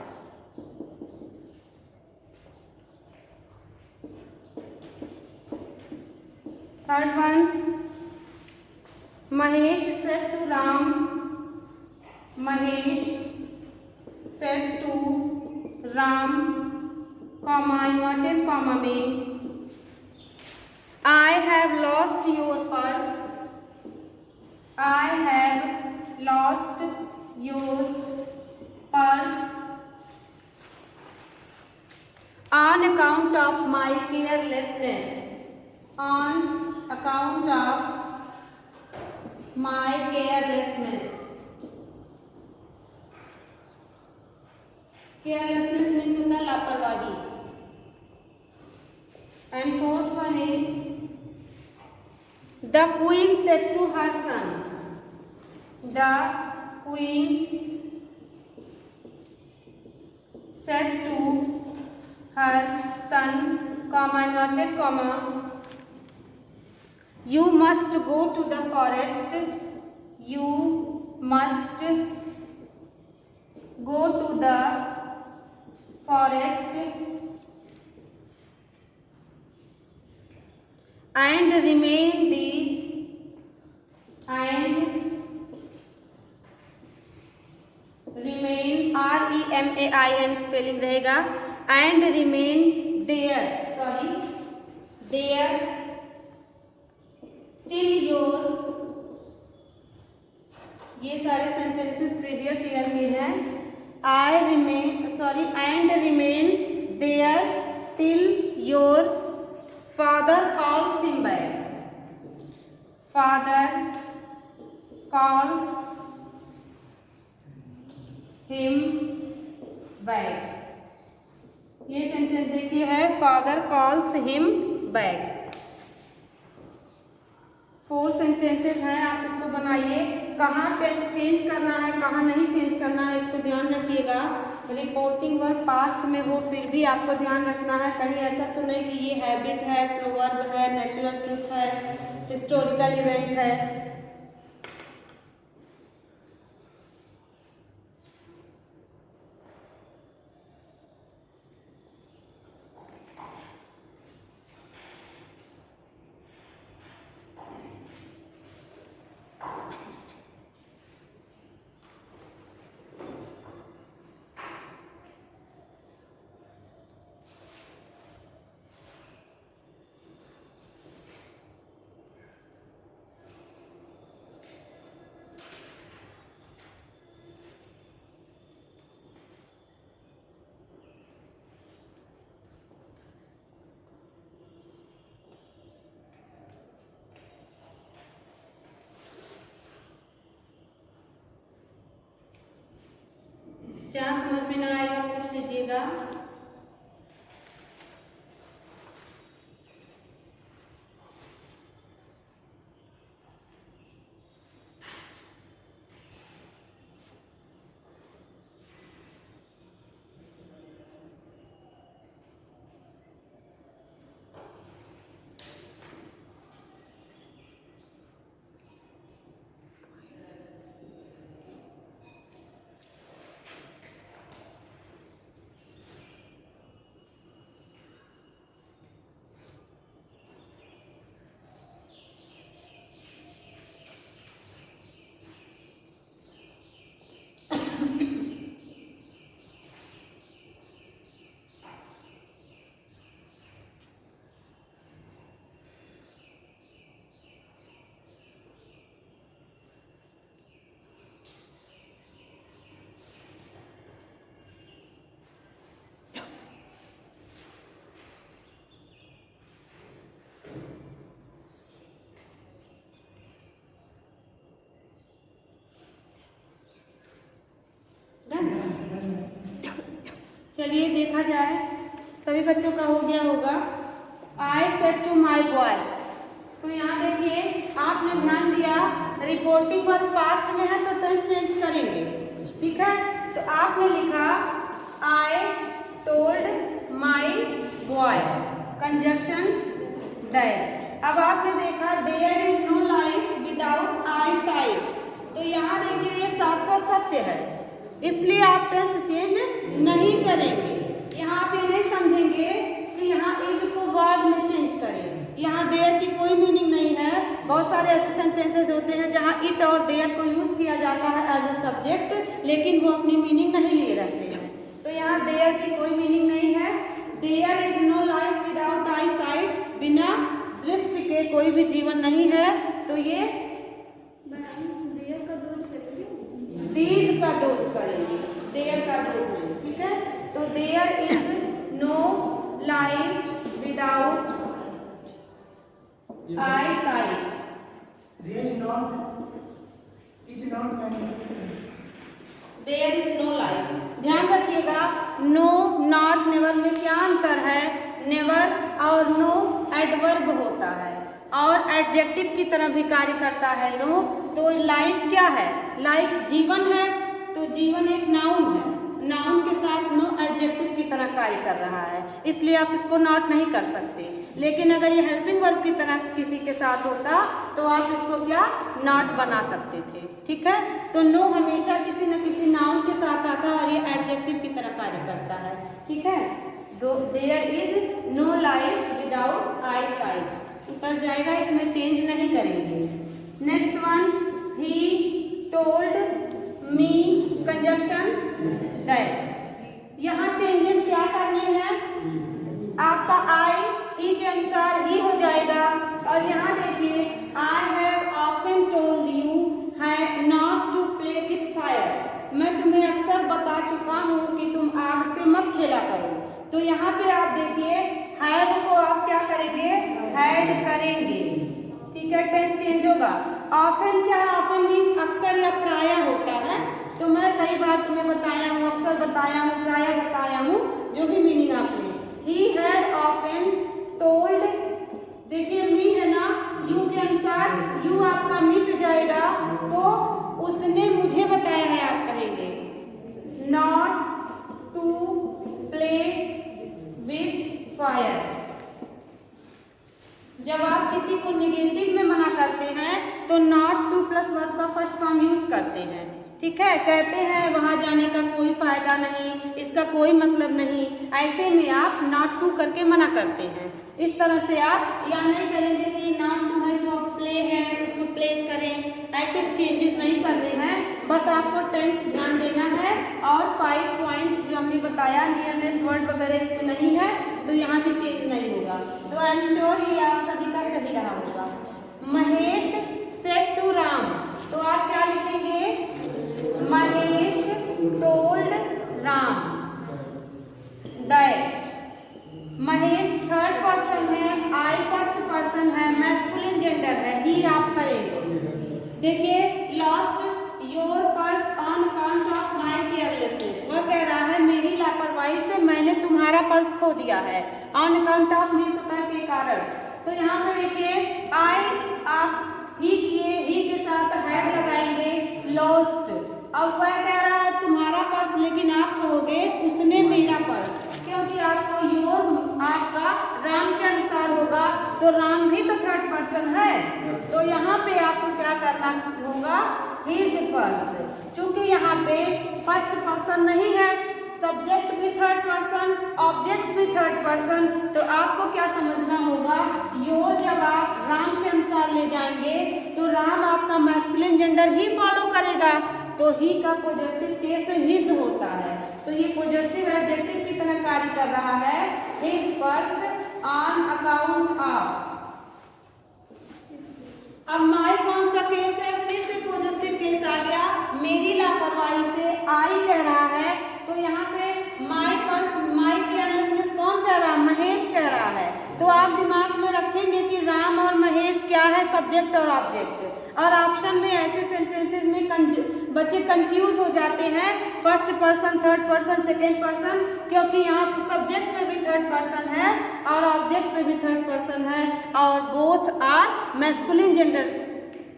Third one, Mahesh said to Ram, comma, inverted comma में, I have lost your purse. I have lost your purse on account of my carelessness. On account of my carelessness. Carelessness means होता है लापरवाही. And fourth one is, the queen said to her son. The queen said to her son, comma, inverted comma, you must go to the forest. You must go to the forest and remain REMAIN spelling रहेगा, and remain there till your, ये सारे sentences previous year के हैं. and remain there till your father calls him back. Father calls him back. ये sentence देखिए है, father calls him back. 4 sentences हैं, आप इसको बनाइए. कहाँ टेंस चेंज करना है, कहाँ नहीं चेंज करना है, इसको ध्यान रखिएगा. रिपोर्टिंग वर्ब पास्ट में हो फिर भी आपको ध्यान रखना है. कहीं ऐसा तो नहीं कि ये हैबिट है, प्रोवर्ब है, नेचुरल ट्रूथ है, हिस्टोरिकल इवेंट है. जहाँ समझ में ना आएगा पूछ लीजिएगा. चलिए देखा जाए, सभी बच्चों का हो गया होगा। I said to my boy, तो यहाँ देखिए आपने ध्यान दिया रिपोर्टिंग वर्ब पास्ट में है तो टेंस चेंज करेंगे, ठीक है। तो आपने लिखा I told my boy, conjunction that. अब आपने देखा there is no life without eyesight, तो यहाँ देखिए ये साथ साथ सत्य है, इसलिए आप टेंस चेंज नहीं करेंगे। यहाँ आप ये नहीं समझेंगे कि यहाँ इज को वाज में चेंज करें, यहाँ देयर की कोई मीनिंग नहीं है। बहुत सारे ऐसे सेंटेंसेस होते हैं जहाँ इट और देयर को यूज किया जाता है एज अ सब्जेक्ट, लेकिन वो अपनी मीनिंग नहीं लिए रहते हैं। तो यहाँ देयर की कोई मीनिंग नहीं है। There is no life without eyesight, बिना दृष्टि के कोई भी जीवन नहीं है। तो ये देयर का दोष करेंगे, दीज का दोष करेंगे, देयर का दोष नहीं, ठीक है। तो there is no life without eyesight, There is not there is no life. ध्यान रखिएगा नो नॉट नेवर में क्या अंतर है, नेवर और नो एडवर्ब होता है और एडजेक्टिव की तरह भी कार्य करता है नो। तो लाइफ क्या है, लाइफ जीवन है, तो जीवन एक नाउन है, नाउन के साथ नो एडजेक्टिव की तरह कार्य कर रहा है, इसलिए आप इसको नॉट नहीं कर सकते। लेकिन अगर ये हेल्पिंग वर्ब की तरह किसी के साथ होता तो आप इसको क्या नॉट बना सकते थे, ठीक है। तो नो हमेशा किसी न किसी नाउन के साथ आता है और ये एडजेक्टिव की तरह कार्य करता है, ठीक है। There is no life without eyesight उतर जाएगा, इसमें चेंज नहीं करेंगे। Next one, he told me, conjunction that. यहाँ चेंजेस क्या करने हैं, आपका आई ही के अनुसार ही हो जाएगा। और यहाँ देखिए I have often told you है not to play with fire, मैं तुम्हें अक्सर बता चुका हूँ कि तुम आग से मत खेला करो। तो यहाँ पे आप देखिए हैव को आप क्या करेंगे, हैड करेंगे, ठीक है, टेंस चेंज होगा। ऑफन क्या है, ऑफन मीन्स अक्सर या प्राय होता है। तो मैं कई बार तुम्हें बताया हूँ, अक्सर बताया हूँ, प्राय बताया हूँ, जो भी मीनिंग आपने। ही हैड ऑफन टोल्ड, देखिए मी है ना, यू के अनुसार यू आपका मिट जाएगा, तो उसने मुझे बताया है आप कहेंगे। Not to play with fire, जब आप किसी को नेगेटिव में मना करते हैं तो नॉट टू प्लस वर्ब का फर्स्ट फॉर्म यूज करते हैं, ठीक है। कहते हैं वहां जाने का कोई फायदा नहीं, इसका कोई मतलब नहीं, ऐसे में आप नॉट टू करके मना करते हैं। इस तरह से आप या नहीं करेंगे कि नॉट टू है तो प्ले है उसको प्ले करें, ऐसे चेंजेस नहीं करने हैं। बस आपको टेंस ध्यान देना है और 5 पॉइंट्स जो हमने बताया नियरनेस वर्ड वगैरह इसमें नहीं है तो यहाँ भी चेंज नहीं होगा। तो आई एम श्योर ये आप सभी का सही रहा होगा। महेश सेड टू राम, तो आप क्या लिखेंगे, Mahesh told Ram that. Mahesh third person है, आई फर्स्ट पर्सन है, मैस्कुलिन जेंडर है, ही आप करेंगे। देखिए lost your purse on account of my carelessness, वह कह रहा है मेरी लापरवाही से मैंने तुम्हारा पर्स खो दिया है। ऑन अकाउंट ऑफ मीन्स होता है के कारण। तो यहाँ पे देखिए आई आप ही किए, ही के साथ हैड लगाएंगे, लॉस्ट। अब वह कह रहा है तुम्हारा पर्स, लेकिन आप कहोगे उसने मेरा पर्स, क्योंकि आपको योर आपका राम के अनुसार होगा, तो राम भी तो थर्ड पर्सन है। तो यहाँ पे आपको क्या करना होगा, हिज पर्स। चूंकि यहाँ पे फर्स्ट पर्सन नहीं है, सब्जेक्ट भी थर्ड पर्सन, ऑब्जेक्ट भी थर्ड पर्सन, तो आपको क्या समझना होगा, योर जब आप राम के अनुसार ले जाएंगे तो राम आपका मैस्कुलिन जेंडर ही फॉलो करेगा, तो ही का पॉजेसिव केस हिज होता है, तो ये पॉजेसिव एडजेक्टिव की तरह कार्य कर रहा है। His purse on account of. अब माई कौन सा केस है, फिर से पॉजेसिव केस आ गया, मेरी लापरवाही से आई कह रहा है, तो यहाँ पे माई पर्स, माई केयरलेसनेस कौन कह रहा है, महेश कह रहा है। तो आप दिमाग में रखेंगे कि राम और महेश क्या है, सब्जेक्ट और ऑब्जेक्ट। और ऑप्शन में ऐसे सेंटेंसेस में बच्चे कंफ्यूज हो जाते हैं, first person, third person, second person, क्योंकि यहाँ सब्जेक्ट में भी थर्ड पर्सन है और ऑब्जेक्ट में भी थर्ड पर्सन है और बोथ आर मैस्कुलिन जेंडर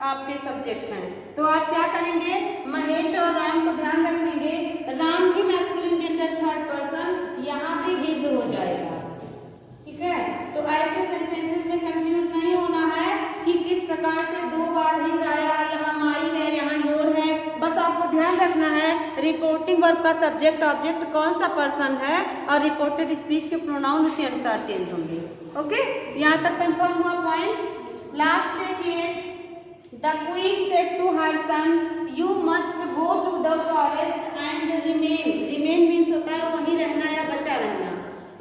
आपके सब्जेक्ट हैं। तो आप क्या करेंगे, महेश और राम को ध्यान रखेंगे, राम भी मैस्कुलिन जेंडर थर्ड पर्सन, यहाँ भी हिज हो जाएगा। ठीक है, तो ऐसे सेंटेंसेस में कंफ्यूज नहीं होना है कि किस प्रकार से दो बार हिज आया, यहाँ माई है, यहाँ योर है। बस आपको ध्यान रखना है रिपोर्टिंग वर्ब का सब्जेक्ट ऑब्जेक्ट कौन सा पर्सन है और रिपोर्टेड स्पीच के प्रोनाउन उसी अनुसार चेंज होंगे। ओके, यहाँ तक कंफर्म हुआ पॉइंट। लास्ट देखिए, the queen said to her son you must go to the forest and remain. Remain means होता है वहीं रहना या बचा रहना।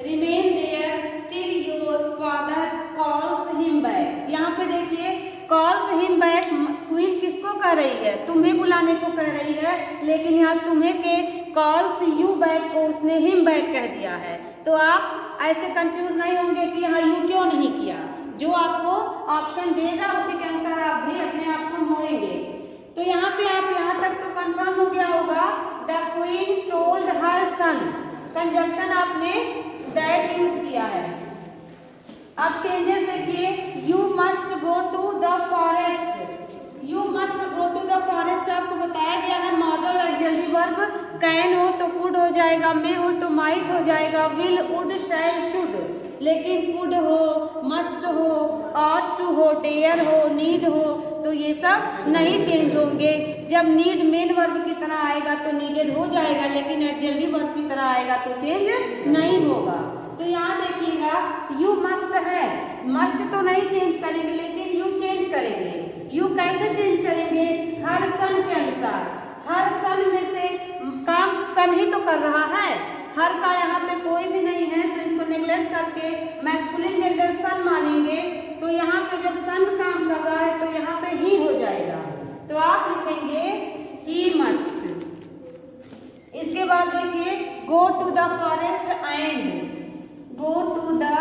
Remain there till your father calls him back. यहाँ पे देखिए कॉल्स हिम बैक, क्वीन किसको कह रही है, तुम्हें बुलाने को कह रही है, लेकिन यहाँ तुम्हें के कॉल्स यू बैक को उसने हिम बैक कह दिया है। तो आप ऐसे कंफ्यूज नहीं होंगे कि यहाँ यू क्यों नहीं किया, जो आपको ऑप्शन देगा उसी के अनुसार आप भी अपने आप को मोड़ेंगे। तो यहाँ पे आप यहाँ तक तो कंफर्म हो गया होगा, the queen told her son, conjunction आपने दैट यूज किया है। अब चेंजेस देखिए, you must go to the forest, you must go to the forest आपको बताया गया है मॉडल ऑक्सिलरी वर्ब, कैन हो तो कुड हो जाएगा, मे हो तो माइट हो जाएगा, विल, वुड, शैल, शुड, लेकिन कुड हो, मस्ट हो, ऑट टू हो, डेयर हो, नीड हो, तो ये सब नहीं चेंज होंगे। जब नीड मेन वर्ब की तरह आएगा तो नीडेड हो जाएगा, लेकिन ऑक्सिलरी वर्ब की तरह आएगा तो चेंज नहीं होगा। तो यहाँ देखिएगा यू मस्ट है, मस्ट तो नहीं चेंज करेंगे लेकिन यू चेंज करेंगे। यू कैसे चेंज करेंगे, हर सन के अनुसार। हर सन में से काम सन ही तो कर रहा है, हर का यहाँ पे कोई भी नहीं है तो इसको नेग्लेक्ट करके मैस्कुलिन जेंडर सन मानेंगे। तो यहाँ पे जब सन काम कर रहा है तो यहाँ पे ही हो जाएगा, तो आप लिखेंगे ही मस्ट। इसके बाद देखिए go to the forest and, go to the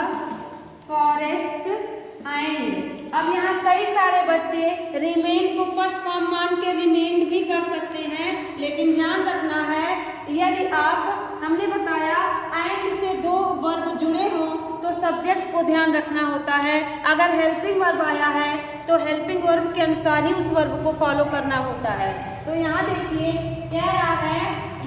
forest and. अब यहाँ कई सारे बच्चे रिमेन को फर्स्ट फॉर्म मान के रिमेन भी कर सकते हैं, लेकिन ध्यान रखना है यदि आप, हमने बताया एंड से दो वर्ब जुड़े हों तो सब्जेक्ट को ध्यान रखना होता है। अगर हेल्पिंग वर्ब आया है तो हेल्पिंग वर्ब के अनुसार ही उस वर्ब को फॉलो करना होता है। तो यहाँ देखिए कह रहा है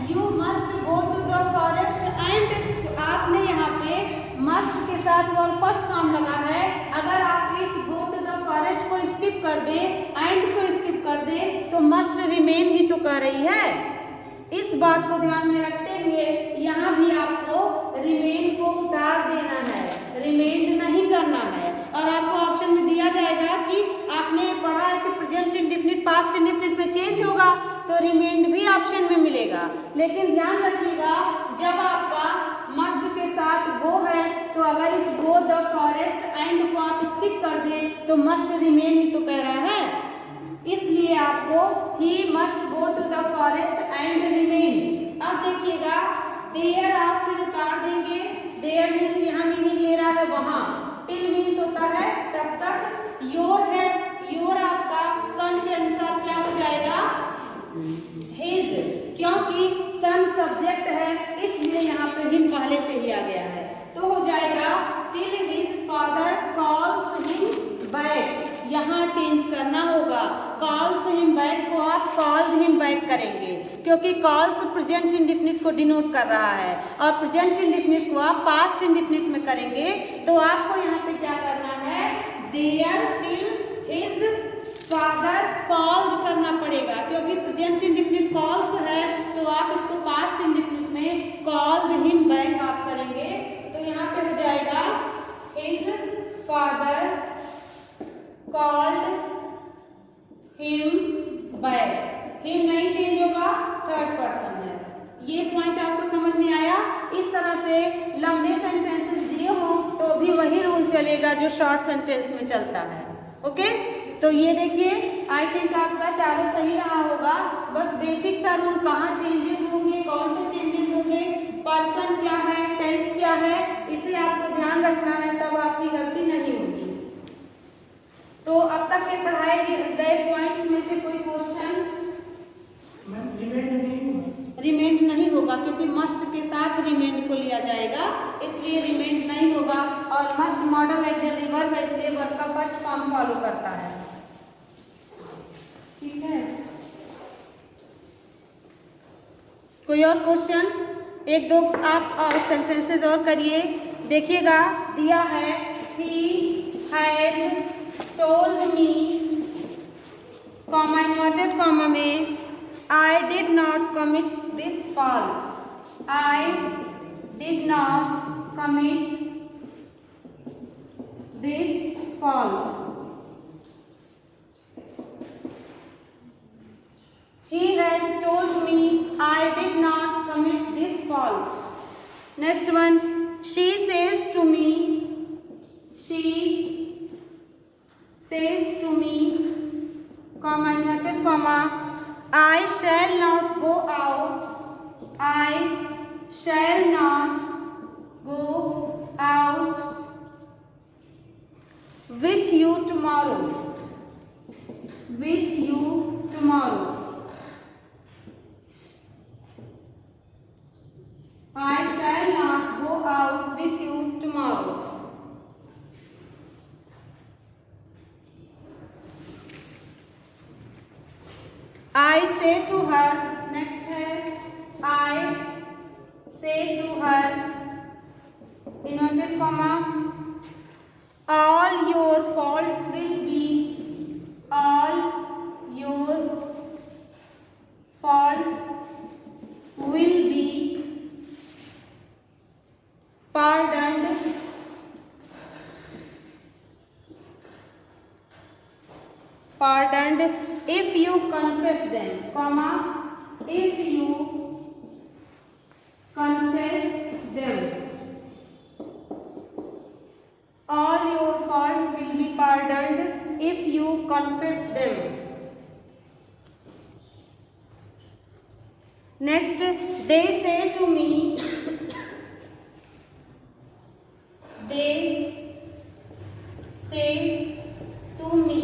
you must go to the forest and, तो आपने यहाँ पे मस्ट के साथ वर्ब फर्स्ट फॉर्म लगा है। अगर आप इस गो टू द फॉरेस्ट को स्किप कर दें, एंड को स्किप कर दें, तो मस्ट रिमेन ही तो कह रही है। इस बात को ध्यान में रखते हुए यहाँ भी आपको रिमेन को उतार देना है, रिमेन नहीं करना है। और आपको ऑप्शन में दिया जाएगा कि आपने पढ़ा है कि प्रेजेंट इंडेफिनिट पास्ट इंडेफिनिट में चेंज होगा, तो रिमेन भी ऑप्शन में मिलेगा। लेकिन ध्यान रखिएगा जब आपका मस्ट के साथ गो है तो अगर इस गो द फॉरेस्ट एंड को आप स्किप कर दें तो मस्ट रिमेन ही तो कह रहा है, इसलिए आपको ही must go to the forest and remain. अब देखिएगा देयर आप फिर उतार देंगे, देयर मीन्स यहाँ मीनिंग ले रहा है वहां, टिल मीन्स होता है तब तक, योर है, योर आपका सन के अनुसार क्या हो जाएगा, हिज, क्योंकि सन सब्जेक्ट है इसलिए यहाँ पे हिम पहले से ही आ गया है, तो हो जाएगा till his father calls him back. यहाँ चेंज करना होगा, कॉल्स हिम बैक को आप कॉल्ड हिम बैक करेंगे, क्योंकि कॉल्स प्रेजेंट इंडेफिनिट को डिनोट कर रहा है और प्रेजेंट इंडेफिनिट को आप पास्ट इंडेफिनिट में करेंगे। तो आपको यहाँ पे क्या करना है, there till his father called करना पड़ेगा, क्योंकि प्रेजेंट इंडेफिनिट कॉल्स है तो आप इसको पास्ट इंडेफिनिट में कॉल्ड हिम बैक आप करेंगे। तो यहाँ पे हो जाएगा his father called him back, him नहीं चेंज होगा, थर्ड पर्सन है। ये पॉइंट आपको समझ में आया। इस तरह से लंबे सेंटेंसेस दिए हो तो भी वही रूल चलेगा जो शॉर्ट सेंटेंस में चलता है। ओके, तो ये देखिए आई थिंक आपका चारों सही रहा होगा। बस बेसिक सा रूल, कहाँ चेंजेस होंगे, कौन से चेंजेस होंगे, पर्सन क्या है, टेंस क्या है, इसे आपको ध्यान रखना है, तब आपकी गलती नहीं होगी। तो अब तक के पढ़ाए गए पॉइंट्स मॉडल एक्सिलरी वर्ब है इसलिए वर्ब का फर्स्ट फॉर्म फॉलो करता है। ठीक है, कोई और क्वेश्चन? एक दो आप सेंटेंसेस और करिए। देखिएगा दिया है he has told me, comma inverted comma में, I did not commit this fault, I did not commit this fault. He has told me I did not commit this fault. Next one, she says to me, she says to me, comma inverted comma, I shall not go out, I shall not go out with you tomorrow, with you tomorrow. I shall not go out with you tomorrow. I say to her, next है, I say to her, inverted comma, all your faults will be, all your faults will be pardoned, pardoned if you confess them, comma, if you confess them. All your faults will be pardoned if you confess them. Next, they say to me, they say to me,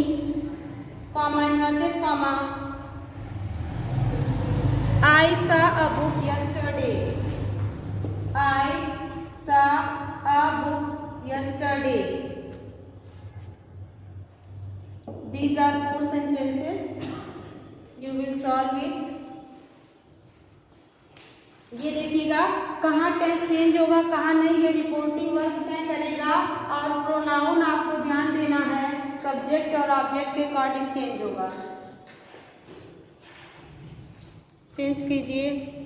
comma inverted comma, I saw a book yesterday, I saw a book yesterday. These are 4 sentences. You will solve it. ये देखिएगा कहाँ tense change होगा कहाँ नहीं, ये reporting verb तय करेगा। और प्रोनाउन आपको ध्यान देना है, सब्जेक्ट और ऑब्जेक्ट के अकॉर्डिंग चेंज होगा। चेंज कीजिए।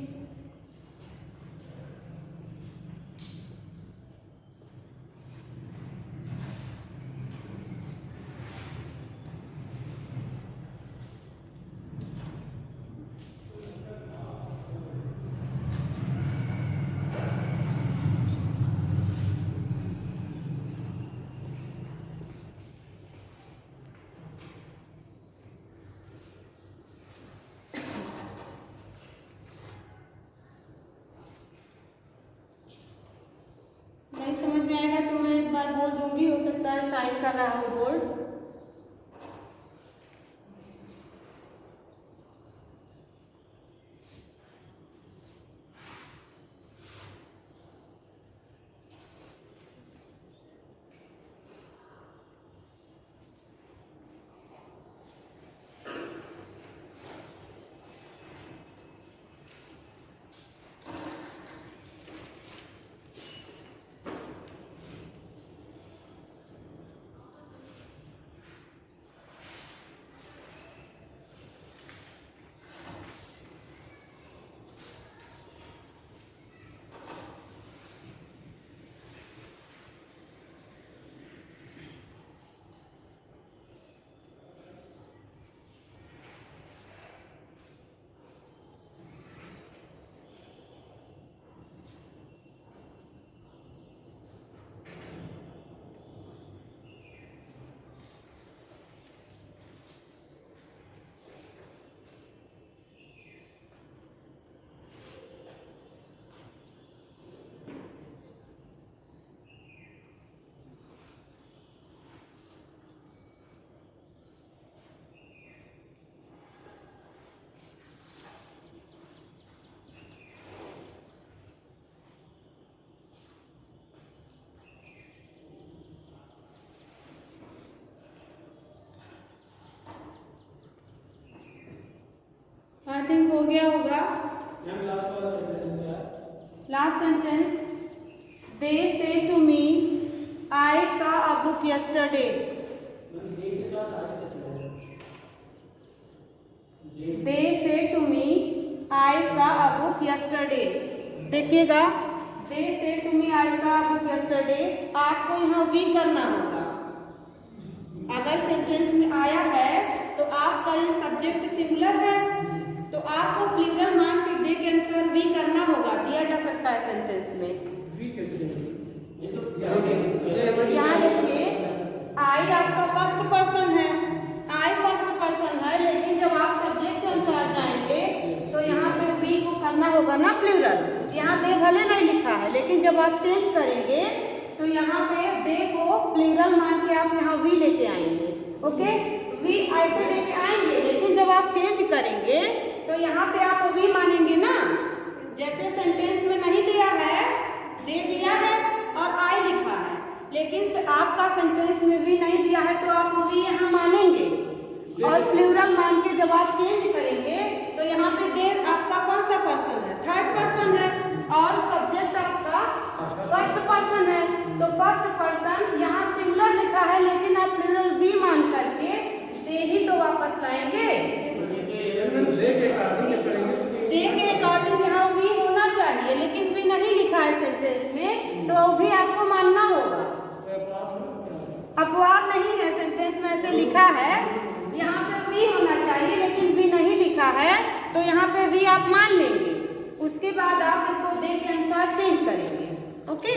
समझ में आएगा तो मैं एक बार बोल दूंगी, हो सकता है शाइन कर रहा हो बोर्ड। थिंक हो गया होगा। Last sentence, they say to me I saw a book yesterday. They say to me I saw a book yesterday. देखिएगा, they say to me I saw a book yesterday, आपको यहाँ we करना होगा। अगर sentence में आया है तो आपका ये सब्जेक्ट सिंगुलर है तो आपको प्लूरल मान के दे के अनुसार वी करना होगा, दिया जा सकता है सेंटेंस में। यहाँ देखिए, आई आपका फर्स्ट पर्सन है, आई फर्स्ट पर्सन है, लेकिन जब आप सब्जेक्ट के अनुसार जाएंगे तो यहाँ पे वी को करना होगा ना प्लूरल। यहाँ दे भले नहीं लिखा है, लेकिन जब आप चेंज करेंगे तो यहाँ पे दे को प्लूरल मान के आप यहाँ वी लेके आएंगे। ओके, वी ऐसे लेके आएंगे, लेकिन जब आप चेंज करेंगे तो यहाँ पे आप वी मानेंगे ना। जैसे सेंटेंस में नहीं दिया है, दे दिया है और आई लिखा है, लेकिन आपका सेंटेंस में वी नहीं दिया है तो आप वी यहाँ मानेंगे। और प्लूरल मान के जब आप चेंज करेंगे तो यहाँ पे दे आपका कौन सा पर्सन है? थर्ड पर्सन है, और सब्जेक्ट आपका फर्स्ट पर्सन है। तो फर्स्ट पर्सन यहाँ सिंगुलर लिखा है, लेकिन आप प्लूरल वी मान करके दे ही तो वापस लाएंगे। दे के अकॉर्डिंग यहाँ वी होना चाहिए, लेकिन वी नहीं लिखा है सेंटेंस में, तो भी आपको मानना होगा। अपवाद नहीं है, सेंटेंस में ऐसे लिखा है, यहाँ पे वी होना चाहिए, लेकिन वी नहीं लिखा है, तो यहाँ पे वी आप मान लेंगे। उसके बाद आप इसको दे के अनुसार चेंज करेंगे। ओके,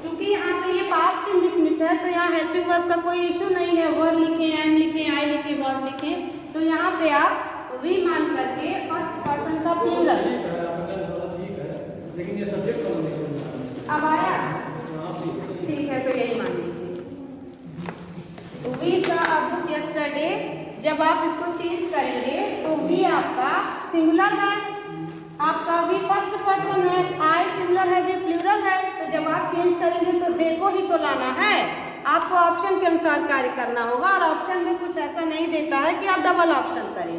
क्योंकि यहाँ पे ये पास्ट इंडेफिनिट है, तो यहाँ हेल्पिंग वर्ब का कोई इशू नहीं है। वर लिखे, एम लिखे, आई लिखे, वॉज लिखे, तो यहाँ पे आप वी मान करके फर्स्ट पर्सन का प्लूरल। लेकिन ये सब्जेक्ट अब आया, ठीक है, तो यही मान लीजिए। We saw a book yesterday, जब आप इसको चेंज करेंगे तो वी आपका सिंगुलर है, आपका वी फर्स्ट पर्सन है, आई सिंगुलर है, वी प्लूरल है। तो जब आप चेंज करेंगे तो दे को ही तो लाना है। आपको ऑप्शन के अनुसार कार्य करना होगा, और ऑप्शन में कुछ ऐसा नहीं देता है कि आप डबल ऑप्शन करें।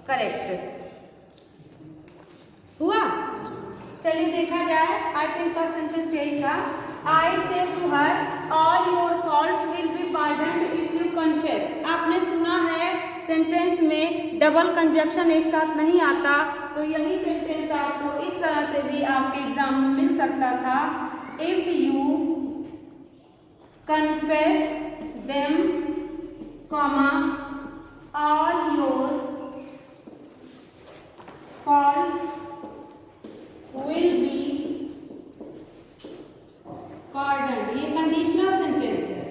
करेक्ट हुआ? चलिए देखा जाए। आई थिंक फर्स्ट सेंटेंस यही था। I say to her all your faults will be pardoned if you confess. आपने सुना है सेंटेंस में डबल कंजक्शन एक साथ नहीं आता, तो यही सेंटेंस आपको इस तरह से भी आपके एग्जाम में मिल सकता था। If you confess them comma all your faults will be pardoned. ये कंडीशनल सेंटेंस है,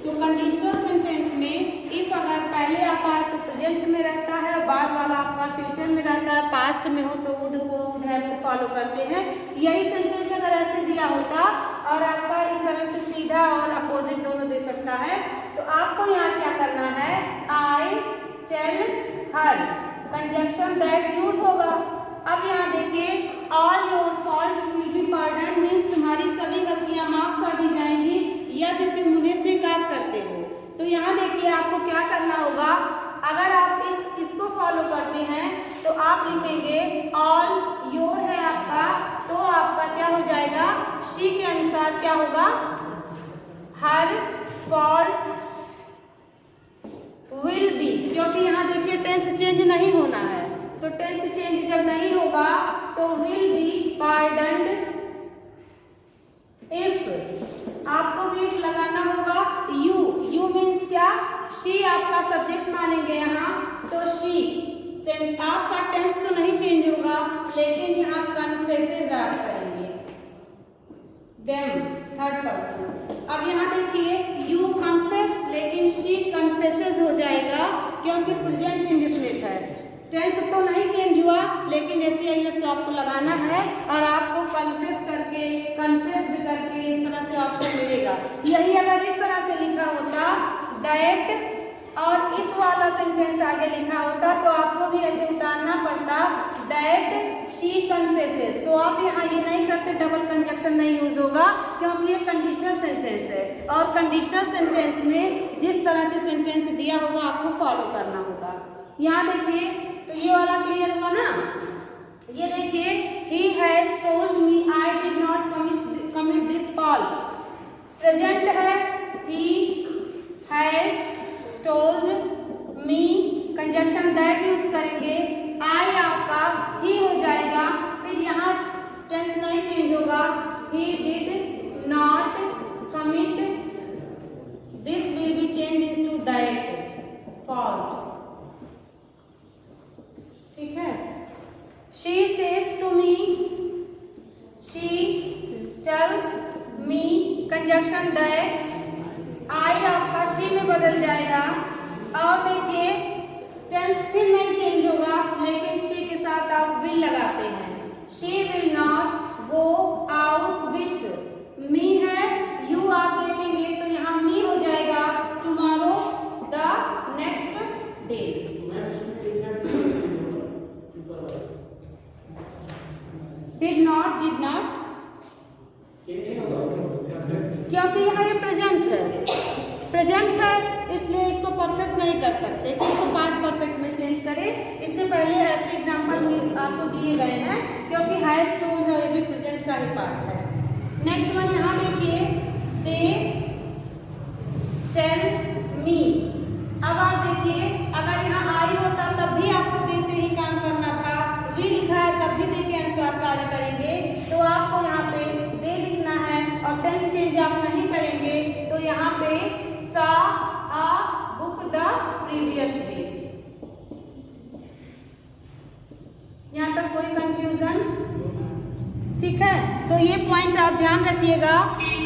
तो कंडीशनल सेंटेंस में इफ अगर पहले आता है तो प्रेजेंट में रहता है, बाद वाला आपका फ्यूचर में रहता है, पास्ट में हो तो वुड को वुड हैव को फॉलो करते हैं। यही सेंटेंस अगर ऐसे दिया होता और आपका इस तरह से सीधा और अपोजिट दोनों दे सकता है, तो आपको यहाँ क्या करना है? I tell her, conjunction that use होगा। अब यहाँ देखिए, all your faults will be pardoned means तुम्हारी सभी गलतियां माफ कर दी जाएंगी यदि तुम उन्हें स्वीकार करते हो। तो यहाँ देखिए आपको क्या करना होगा। अगर आप इसको फॉलो करते हैं तो आप लिखेंगे ऑल योर है आपका, तो आपका क्या हो जाएगा? शी के अनुसार क्या होगा? हर फॉल्ट्स विल बी, क्योंकि यहाँ देखिए टेंस चेंज नहीं होना है, तो टेंस चेंज जब नहीं होगा तो विल बी पार्डन्ड इफ, आपको भी इफ लगाना होगा। यू मीन्स क्या? शी आपका सब्जेक्ट मानेंगे यहाँ, तो शी आपका टेंस तो नहीं चेंज होगा, लेकिन यहाँ कन्फेसेस आप करेंगे। Them third person. अब यहाँ देखिए यू कन्फेस, लेकिन शी कन्फेसेस हो जाएगा क्योंकि प्रेजेंट इंडेफिनिट है। टेंस तो नहीं चेंज हुआ, लेकिन एस तो आपको लगाना है, और आपको कन्फेस करके कन्फेस करके इस तरह से ऑप्शन मिलेगा। यही अगर इस तरह से लिखा होता दैट और इफ वाला सेंटेंस आगे लिखा होता तो आपको भी ऐसे उतारना पड़ता दैट शी कन्फेसेस। तो आप यहाँ ये नहीं करते, डबल कंजक्शन नहीं यूज होगा क्योंकि ये कंडीशनल सेंटेंस है, और कंडीशनल सेंटेंस में जिस तरह से सेंटेंस दिया होगा आपको फॉलो करना होगा। यहाँ देखिए, तो ये वाला क्लियर हुआ ना। ये देखिए, he has told me I did not commit this fault। Present है, he has told me, conjunction that use करेंगे, I आपका he हो जाएगा, फिर यहाँ टेंस नहीं चेंज होगा, he did not commit, this will be changed into that fault। ठीक है। She says to me, she tells me, conjunction that, I आपका she में बदल जाएगा, और देखिए टेंस फिर नहीं चेंज होगा, लेकिन she के साथ आप will लगाते हैं। She will not go out with, me है, you आप देखेंगे तो यहाँ me हो जाएगा, tomorrow, the next day। did not क्योंकि यहाँ ये प्रेजेंट है, इसलिए इसको परफेक्ट नहीं कर सकते कि इसको पास्ट परफेक्ट में चेंज करें। इससे पहले ऐसे एग्जांपल आपको दिए गए हैं, क्योंकि हैज टोल्ड है, ये भी प्रेजेंट का ही पार्ट है। नेक्स्ट वन यहाँ देखिए, दे टेल मी। अब आप देखिए, अगर यहाँ आई होता तब भी आपको दे से ही काम करना था, वी लिखा है तब भी दे के अनुसार कार्य करेंगे, तो आपको यहाँ पे दे लिखना है और टेंस चेंज आप नहीं करेंगे, तो यहाँ पे सा आ बुक द प्रीवियस डे। यहाँ तक कोई कंफ्यूजन? ठीक है, तो ये पॉइंट आप ध्यान रखिएगा,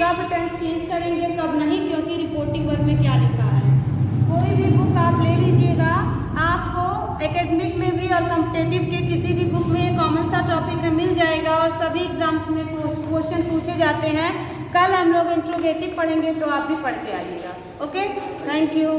कब टेंस चेंज करेंगे कब नहीं, क्योंकि रिपोर्टिंग वर्ब में क्या लिखा है। कोई भी बुक आप ले लीजिएगा, आपको एकेडमिक में भी और कॉम्पिटिटिव के किसी भी बुक में कॉमन सा टॉपिक है, मिल जाएगा, और सभी एग्जाम्स में क्वेश्चन पूछे जाते हैं। कल हम लोग इंट्रोगेटिव पढ़ेंगे, तो आप भी पढ़ के आइएगा। Okay, thank you.